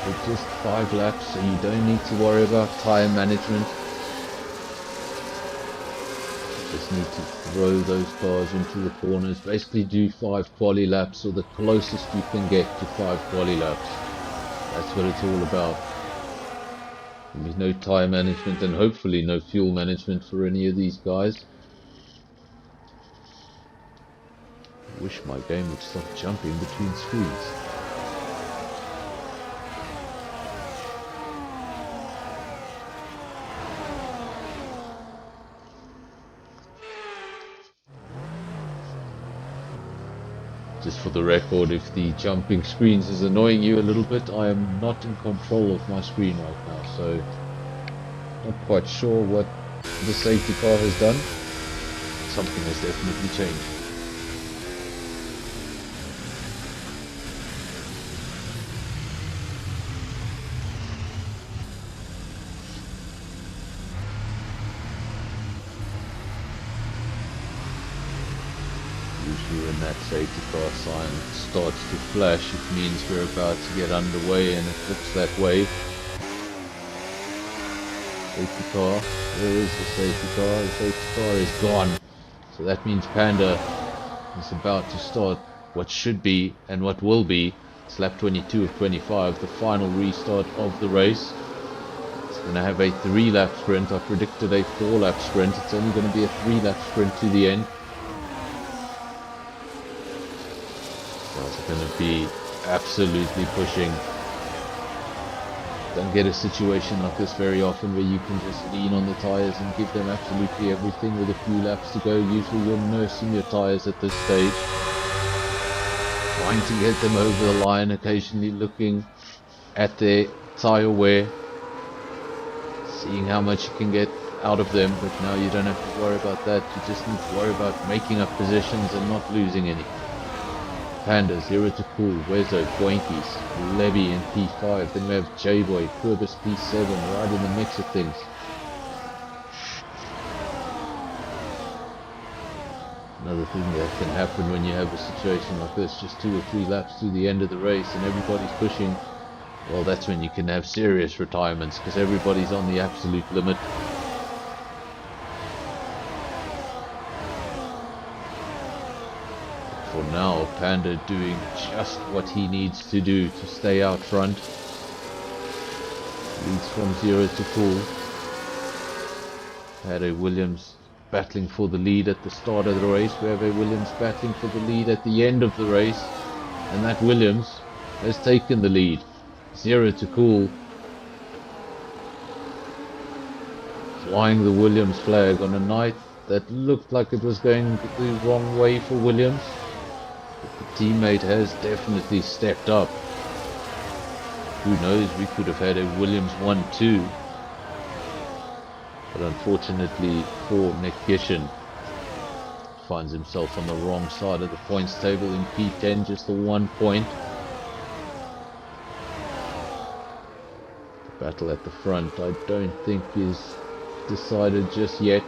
with just 5 laps, so you don't need to worry about tire management. Just need to throw those cars into the corners, basically do 5 quali laps, or the closest you can get to 5 quali laps. That's what it's all about. There's no tire management and hopefully no fuel management for any of these guys. I wish my game would stop jumping between screens. Just for the record, if the jumping screens is annoying you a little bit, I am not in control of my screen right now, so not quite sure what the safety car has done. Something has definitely changed. Usually when that safety car sign starts to flash, it means we're about to get underway, and it looks that way. Safety car, where is the safety car? The safety car is gone. So that means Panda is about to start what should be, and what will be, it's lap 22 of 25, the final restart of the race. It's going to have a 3-lap sprint. I predicted a 4-lap sprint. It's only going to be a 3-lap sprint to the end. Guys are going to be absolutely pushing. Don't get a situation like this very often where you can just lean on the tyres and give them absolutely everything with a few laps to go. Usually you're nursing your tyres at this stage, trying to get them over the line, occasionally looking at their tyre wear, seeing how much you can get out of them, but now you don't have to worry about that. You just need to worry about making up positions and not losing any. Panda, 0 to Cool, Wezo, Boinkies, Levy in P5, then we have J-Boy, Kurbis P7, right in the mix of things. Another thing that can happen when you have a situation like this, just 2 or 3 laps to the end of the race and everybody's pushing, well, that's when you can have serious retirements because everybody's on the absolute limit. For now, Panda doing just what he needs to do to stay out front. Leads from 0 to full. Had a Williams battling for the lead at the start of the race. We have a Williams battling for the lead at the end of the race. And that Williams has taken the lead. 0 to Cool. Flying the Williams flag on a night that looked like it was going the wrong way for Williams. But the teammate has definitely stepped up. Who knows, we could have had a Williams 1-2. But unfortunately for Nick Gishin, finds himself on the wrong side of the points table in P10, just the 1 point. The battle at the front I don't think is decided just yet.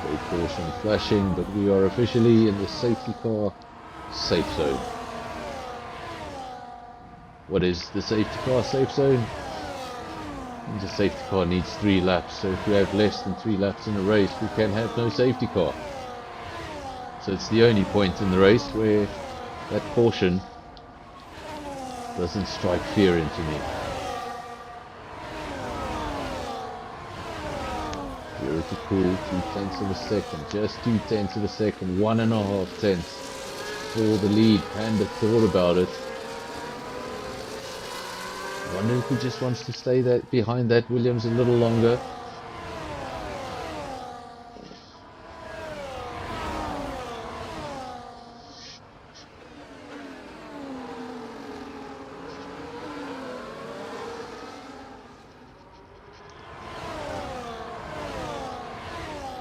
Very caution flashing, but we are officially in the safety car safe zone. What is the safety car safe zone? The safety car needs 3 laps, so if we have less than 3 laps in a race, we can have no safety car. So it's the only point in the race where that caution doesn't strike fear into me. 0 to Cool, 2/10 of a second, just 2/10 of a second, 1.5 tenths for the lead. Panda thought about it. I wonder if he just wants to stay behind that Williams a little longer.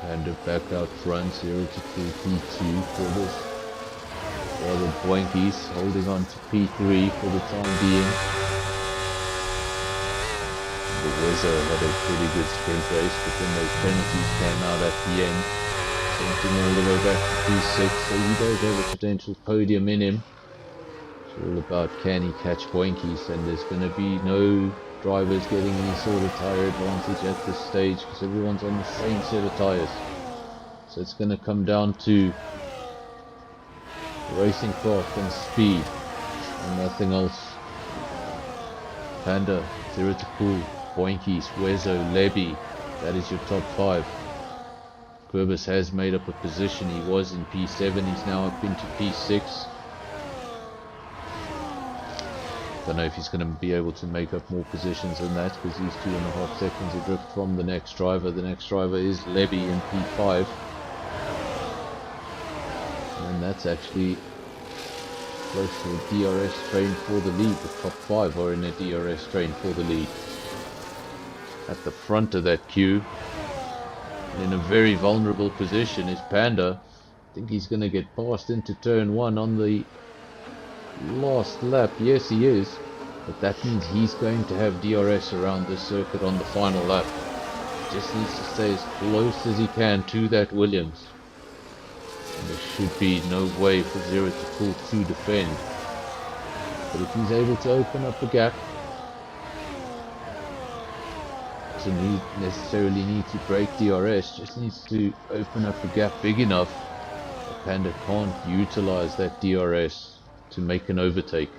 Panda back out front, 0 to P2 for this. The Boinkies holding on to P3 for the time being. The Wezo had a pretty good sprint race, but then those penalties came out at the end, sent him all the way back to P6, so he does have a potential podium in him. It's all about can he catch Boinkies, and there's going to be no drivers getting any sort of tyre advantage at this stage because everyone's on the same set of tyres. So it's going to come down to racing craft and speed and nothing else. Panda, 0 to Cool, Boinkies, Wezo, Leby, that is your top 5. Kurbis has made up a position. He was in P7, he's now up into P6. Don't know if he's going to be able to make up more positions than that because he's 2.5 seconds adrift from the next driver. The next driver is Leby in P5. And that's actually close to a DRS train for the lead. The top 5 are in a DRS train for the lead. At the front of that queue, in a very vulnerable position, is Panda. I think he's going to get passed into turn 1 on the last lap. Yes, he is, but that means he's going to have DRS around this circuit on the final lap. Just needs to stay as close as he can to that Williams, and there should be no way for 0 to Cool to defend. But if he's able to open up a gap, doesn't necessarily need to break DRS, just needs to open up a gap big enough that Panda can't utilize that DRS to make an overtake.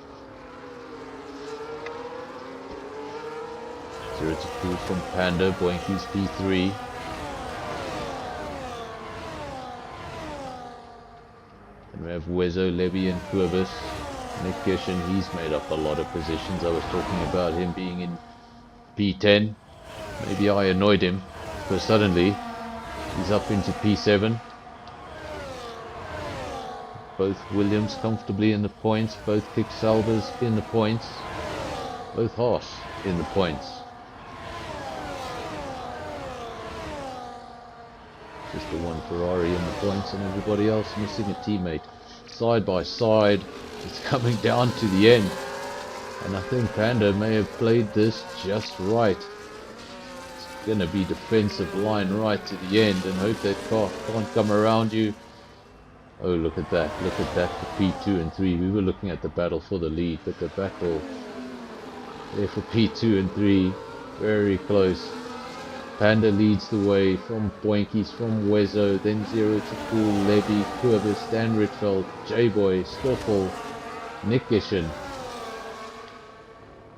0 to Cool from Panda, Boinkies P3. And we have Wezo, Leby and Kurbis. Nick Gishin, he's made up a lot of positions. I was talking about him being in P10. Maybe I annoyed him because suddenly he's up into P7. Both Williams comfortably in the points, both Kick-Salvers in the points, both Haas in the points. Just the one Ferrari in the points and everybody else missing a teammate. Side by side, it's coming down to the end. And I think Panda may have played this just right. It's going to be defensive line right to the end and hope that car can't come around you. Oh, look at that. Look at that for P2 and 3. We were looking at the battle for the lead, but the battle there for P2 and 3, very close. Panda leads the way from Boinkies, from Wezo, then Zero to Cool, Levy, Kurbis, Dan Ritfeld, J-Boy, Stoffel, Nick Gishin.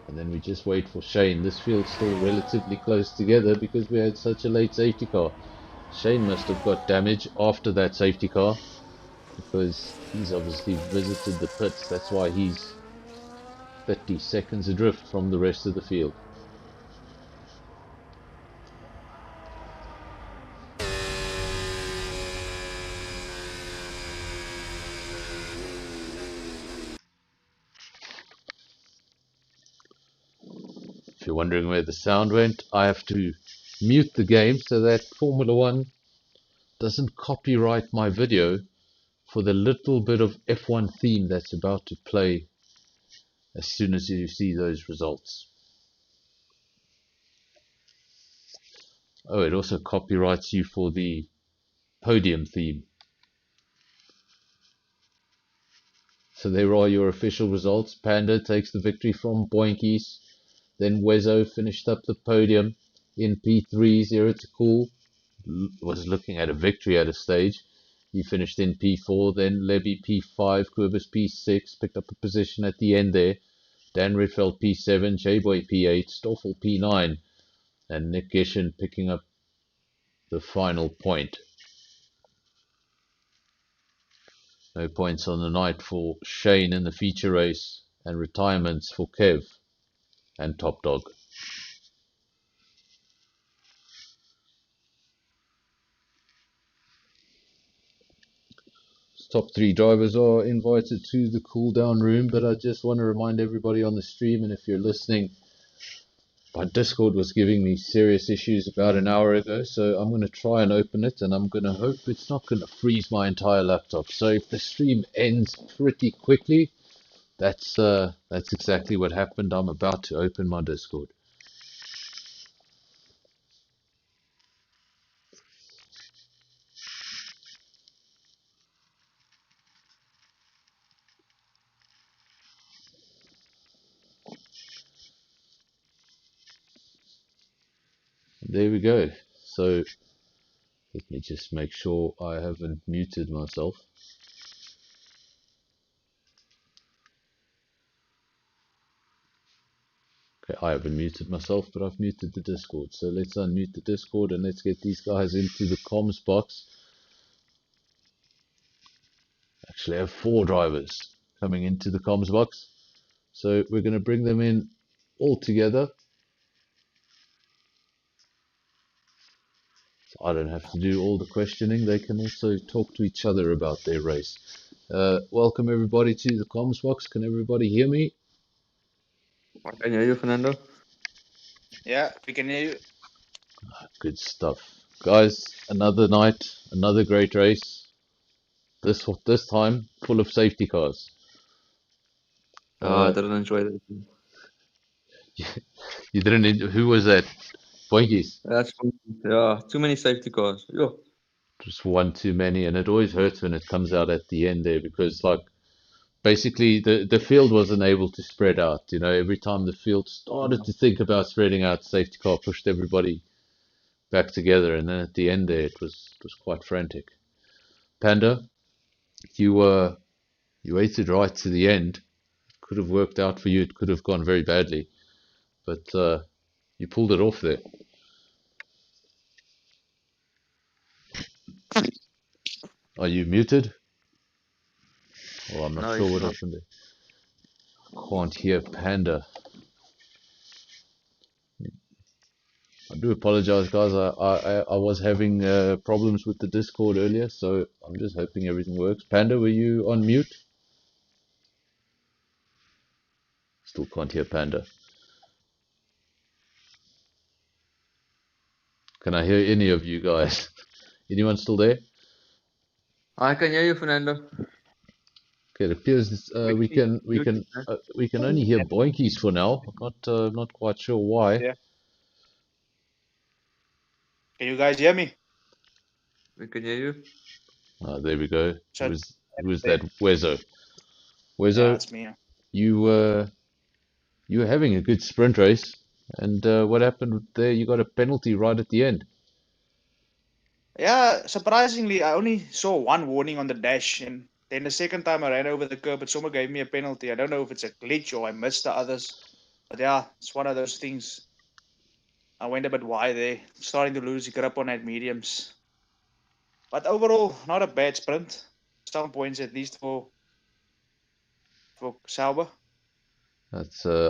And then we just wait for Shane. This field's still relatively close together because we had such a late safety car. Shane must have got damage after that safety car because he's obviously visited the pits. That's why he's 30 seconds adrift from the rest of the field. If you're wondering where the sound went, I have to mute the game so that Formula One doesn't copyright my video for the little bit of F1 theme that's about to play as soon as you see those results. Oh, it also copyrights you for the podium theme. So there are your official results. Panda takes the victory from Boinkies. Then Wezo finished up the podium in P3. Zero to Cool was looking at a victory at a stage. He finished in P4. Then Levy P5. Kurbis P6. Picked up a position at the end there. Dan Ritfeld P7. J-Boy P8. Stoffel P9. And Nick Gishin picking up the final point. No points on the night for Shane in the feature race, and retirements for Kev and Top Dog. Top 3 drivers are invited to the cool down room, but I just want to remind everybody on the stream, and if you're listening, my Discord was giving me serious issues about an hour ago, so I'm going to try and open it, and I'm going to hope it's not going to freeze my entire laptop. So if the stream ends pretty quickly, that's exactly what happened. I'm about to open my Discord. There we go. So let me just make sure I haven't muted myself. Okay, I haven't muted myself, but I've muted the Discord. So let's unmute the Discord and let's get these guys into the comms box. Actually, I have 4 drivers coming into the comms box. So we're going to bring them in all together. So I don't have to do all the questioning. They can also talk to each other about their race. Welcome everybody to the comms box. Can everybody hear me? I can hear you, Fernando. Yeah, we can hear you. Good stuff. Guys, another night, another great race. This time, full of safety cars. I didn't enjoy that. You didn't. Who was that? Boinkies. That's too many safety cars. Yo. Just one too many, and it always hurts when it comes out at the end there because, like, basically the field wasn't able to spread out. You know, every time the field started to think about spreading out, safety car pushed everybody back together, and then at the end there, it was quite frantic. Panda, you waited right to the end. It could have worked out for you. It could have gone very badly, but you pulled it off there. Are you muted? Well, I'm not sure what happened there. Can't hear Panda. do apologize, guys. I was having problems with the Discord earlier, so I'm just hoping everything works. Panda, were you on mute? Still can't hear Panda. Can I hear any of you guys? Anyone still there? I can hear you, Fernando. Okay, it appears we can only hear boinkies for now. Not quite sure why. Yeah. Can you guys hear me? We can hear you. There we go. So, Who was that? Wezo. Wezo, yeah, it's me. you were having a good sprint race, and what happened there? You got a penalty right at the end. Yeah, surprisingly, I only saw one warning on the dash, and then the second time I ran over the curb, but someone gave me a penalty. I don't know if it's a glitch or I missed the others, but yeah, it's one of those things. I went a bit wide there, starting to lose the grip on that mediums. But overall, not a bad sprint. Some points at least for Sauber. That's I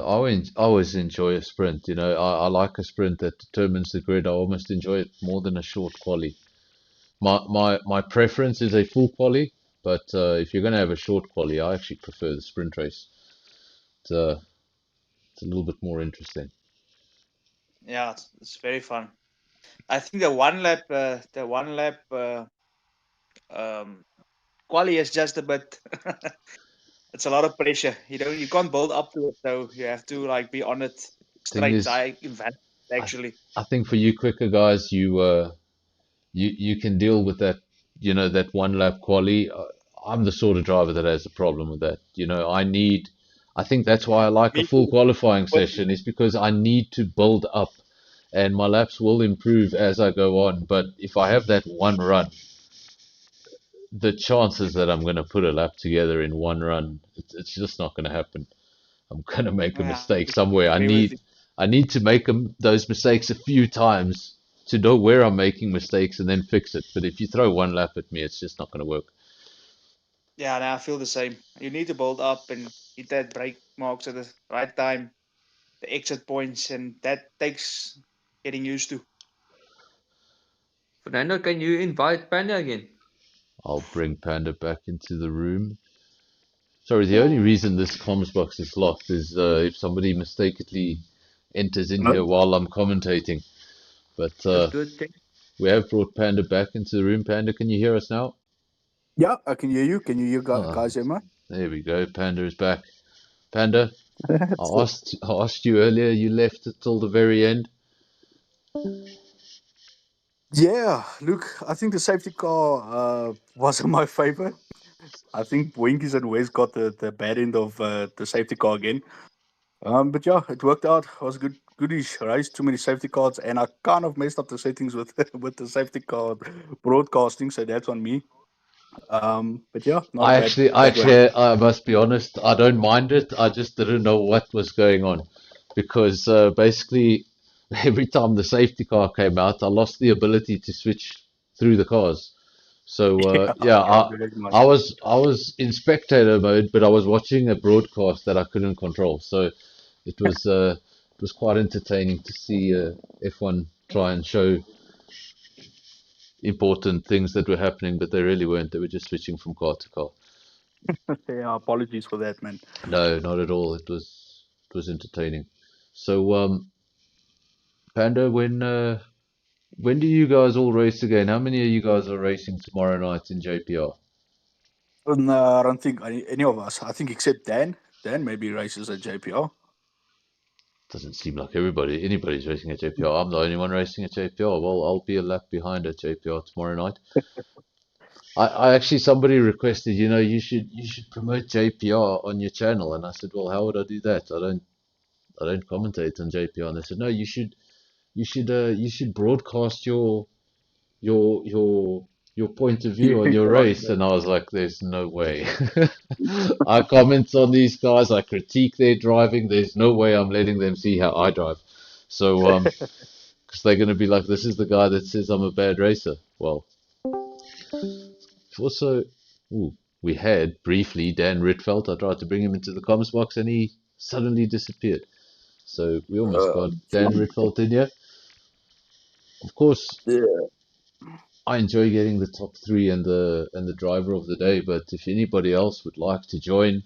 always enjoy a sprint. You know, I like a sprint that determines the grid. I almost enjoy it more than a short quali. My preference is a full quali, but if you're going to have a short quali, I actually prefer the sprint race. It's a little bit more interesting. Yeah, it's very fun. I think the one lap quali is just a bit. It's a lot of pressure. You can't build up to it, so you have to like be on it Thing straight. is, I invent actually. I think for you quicker guys, you can deal with that. You know, that one lap quali. I'm the sort of driver that has a problem with that. You know, I think that's why I like a Me full too. qualifying But session, is because I need to build up, and my laps will improve as I go on. But if I have that one run, the chances that I'm going to put a lap together in one run, it's just not going to happen. I'm going to make a yeah, mistake somewhere. I agree with you. I need to make those mistakes a few times to know where I'm making mistakes and then fix it. But if you throw one lap at me, it's just not going to work. Yeah, I feel the same. You need to build up and hit that brake marks at the right time, the exit points, and that takes getting used to. Fernando, can you invite Panda again? I'll bring Panda back into the room. Sorry, the only reason this comms box is locked is if somebody mistakenly enters in here Hello? while I'm commentating. But That's good. Thanks. we have brought Panda back into the room. Panda, can you hear us now? Yeah, I can hear you. Can you hear Ah, guys, Emma? there we go. Panda is back. Panda, That's it. I asked you earlier. You left it till the very end. Yeah, look, I think the safety car wasn't my favorite. I think Winkies and Wes got the bad end of the safety car again. But yeah, it worked out. It was a goodish race. Too many safety cars, and I kind of messed up the settings with with the safety car broadcasting, so that's on me. But yeah, not a bad race. I must be honest. I don't mind it. I just didn't know what was going on, because basically every time the safety car came out, I lost the ability to switch through the cars. So Yeah, yeah, yeah, very much. I was in spectator mode, but I was watching a broadcast that I couldn't control. So it was quite entertaining to see F1 try and show important things that were happening, but they really weren't. They were just switching from car to car. Yeah, apologies for that, man. No, not at all. It was entertaining. So Panda, when do you guys all race again? How many of you guys are racing tomorrow night in JPR? And, I don't think any of us. I think except Dan. Dan maybe races at JPR. Doesn't seem like anybody's racing at JPR. I'm the only one racing at JPR. Well, I'll be a lap behind at JPR tomorrow night. I actually, somebody requested, you know, you should promote JPR on your channel, and I said, well, how would I do that? I don't commentate on JPR. And they said, no, you should broadcast your your your point of view on your Right, race. right. And I was like, there's no way. I comment on these guys, I critique their driving. There's no way I'm letting them see how I drive. So because they're going to be like, this is the guy that says I'm a bad racer. Well, also, ooh, we had briefly Dan Ritfeld. I tried to bring him into the comments box, and he suddenly disappeared. So we almost got Dan Fine. Ritfeld in here. of course, Yeah. I enjoy getting the top three and the driver of the day. But if anybody else would like to join,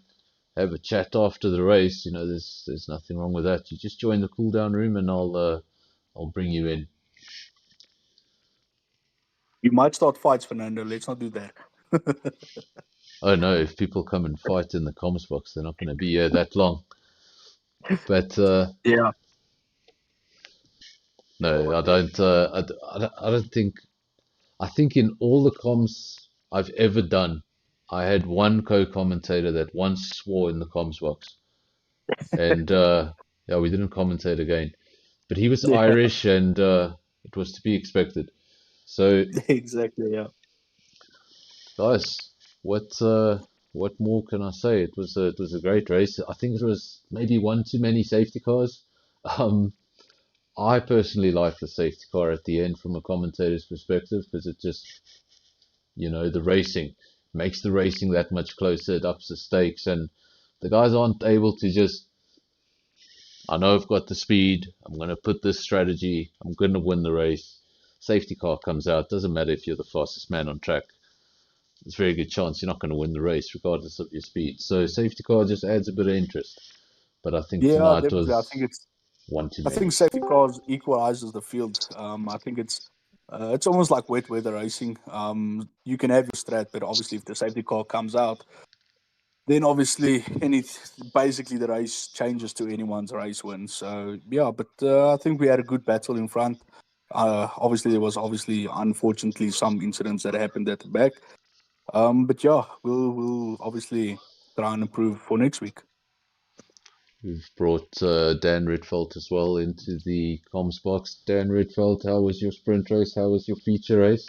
have a chat after the race, there's nothing wrong with that. You just join the cool down room, and I'll bring you in. You might start fights, Fernando. Let's not do that. Oh no, if people come and fight in the comms box, they're not going to be here that long. But Yeah. no, I don't. I don't think. I think in all the comms I've ever done, I had one co-commentator that once swore in the comms box, and yeah, we didn't commentate again. But he was Yeah. Irish, and it was to be expected. So, Exactly. Yeah. guys, what more can I say? It was a great race. I think it was maybe one too many safety cars. Um, I personally like the safety car at the end from a commentator's perspective because it just, the racing makes the racing that much closer. It ups the stakes, and the guys aren't able to just, I know I've got the speed. I'm going to put this strategy. I'm going to win the race. Safety car comes out. Doesn't matter if you're the fastest man on track. There's a very good chance you're not going to win the race regardless of your speed. So safety car just adds a bit of interest. But I think Yeah, tonight definitely. was one too I many. think safety cars equalizes the field. I think it's almost like wet weather racing. You can have your strat, but obviously if the safety car comes out, then obviously basically the race changes to anyone's race win. So yeah, but I think we had a good battle in front. Obviously there was unfortunately some incidents that happened at the back. But yeah, we'll obviously try and improve for next week. We've brought Dan Ritfeld as well into the comms box. Dan Ritfeld, how was your sprint race? How was your feature race?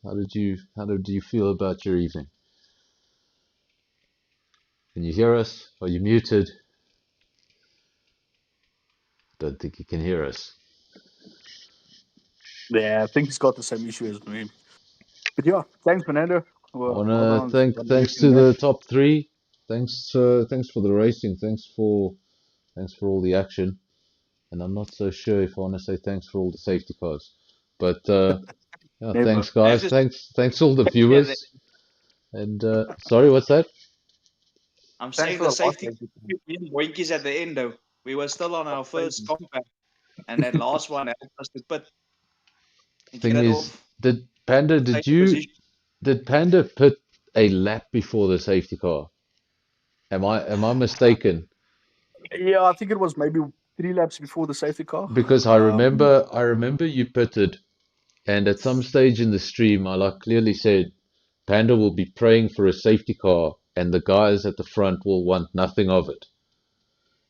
How did you feel about your evening? Can you hear us? Are you muted? Don't think you can hear us. Yeah, I think he's got the same issue as me. But yeah, thanks, Fernando. I Well, well wanna done on thanks to everything, man. the top three. Thanks for the racing. Thanks for all the action. And I'm not so sure if I want to say thanks for all the safety cars. But yeah, Never. thanks guys. Thanks all the Yeah, viewers. And sorry, what's that? I'm Thanks saying for the the loss, safety Winkies at the end though. We were still on our first basically. compact, and that last one helped us to pit and get Thing it is, off did Panda the did safety you position. did Panda put a lap before the safety car? Am I mistaken? Yeah, I think it was maybe 3 laps before the safety car. Because I remember you pitted, and at some stage in the stream, I like clearly said Panda will be praying for a safety car, and the guys at the front will want nothing of it.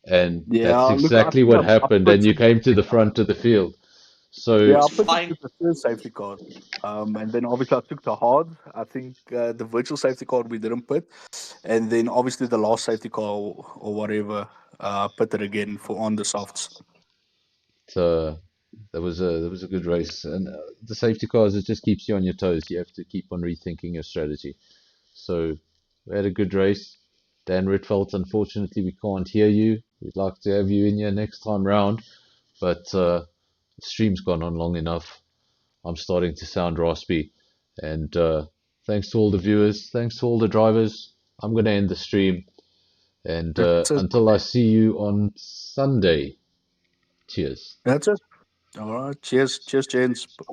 And that's Yeah, look, I exactly think what I happened, put and you it. came to the front of the field. It So Yeah, I was put it fine. with the first safety car. And then obviously I took the hard. I think the virtual safety car we didn't put. And then obviously the last safety car or whatever, put it again for on the softs. that was a good race, and the safety cars, it just keeps you on your toes. You have to keep on rethinking your strategy. So we had a good race. Dan Ritfeld, unfortunately, we can't hear you. We'd like to have you in here next time round, but the stream's gone on long enough. I'm starting to sound raspy. And thanks to all the viewers, thanks to all the drivers. I'm going to end the stream. And That's it. until I see you on Sunday, cheers. That's it. All right. Cheers. Cheers, gents.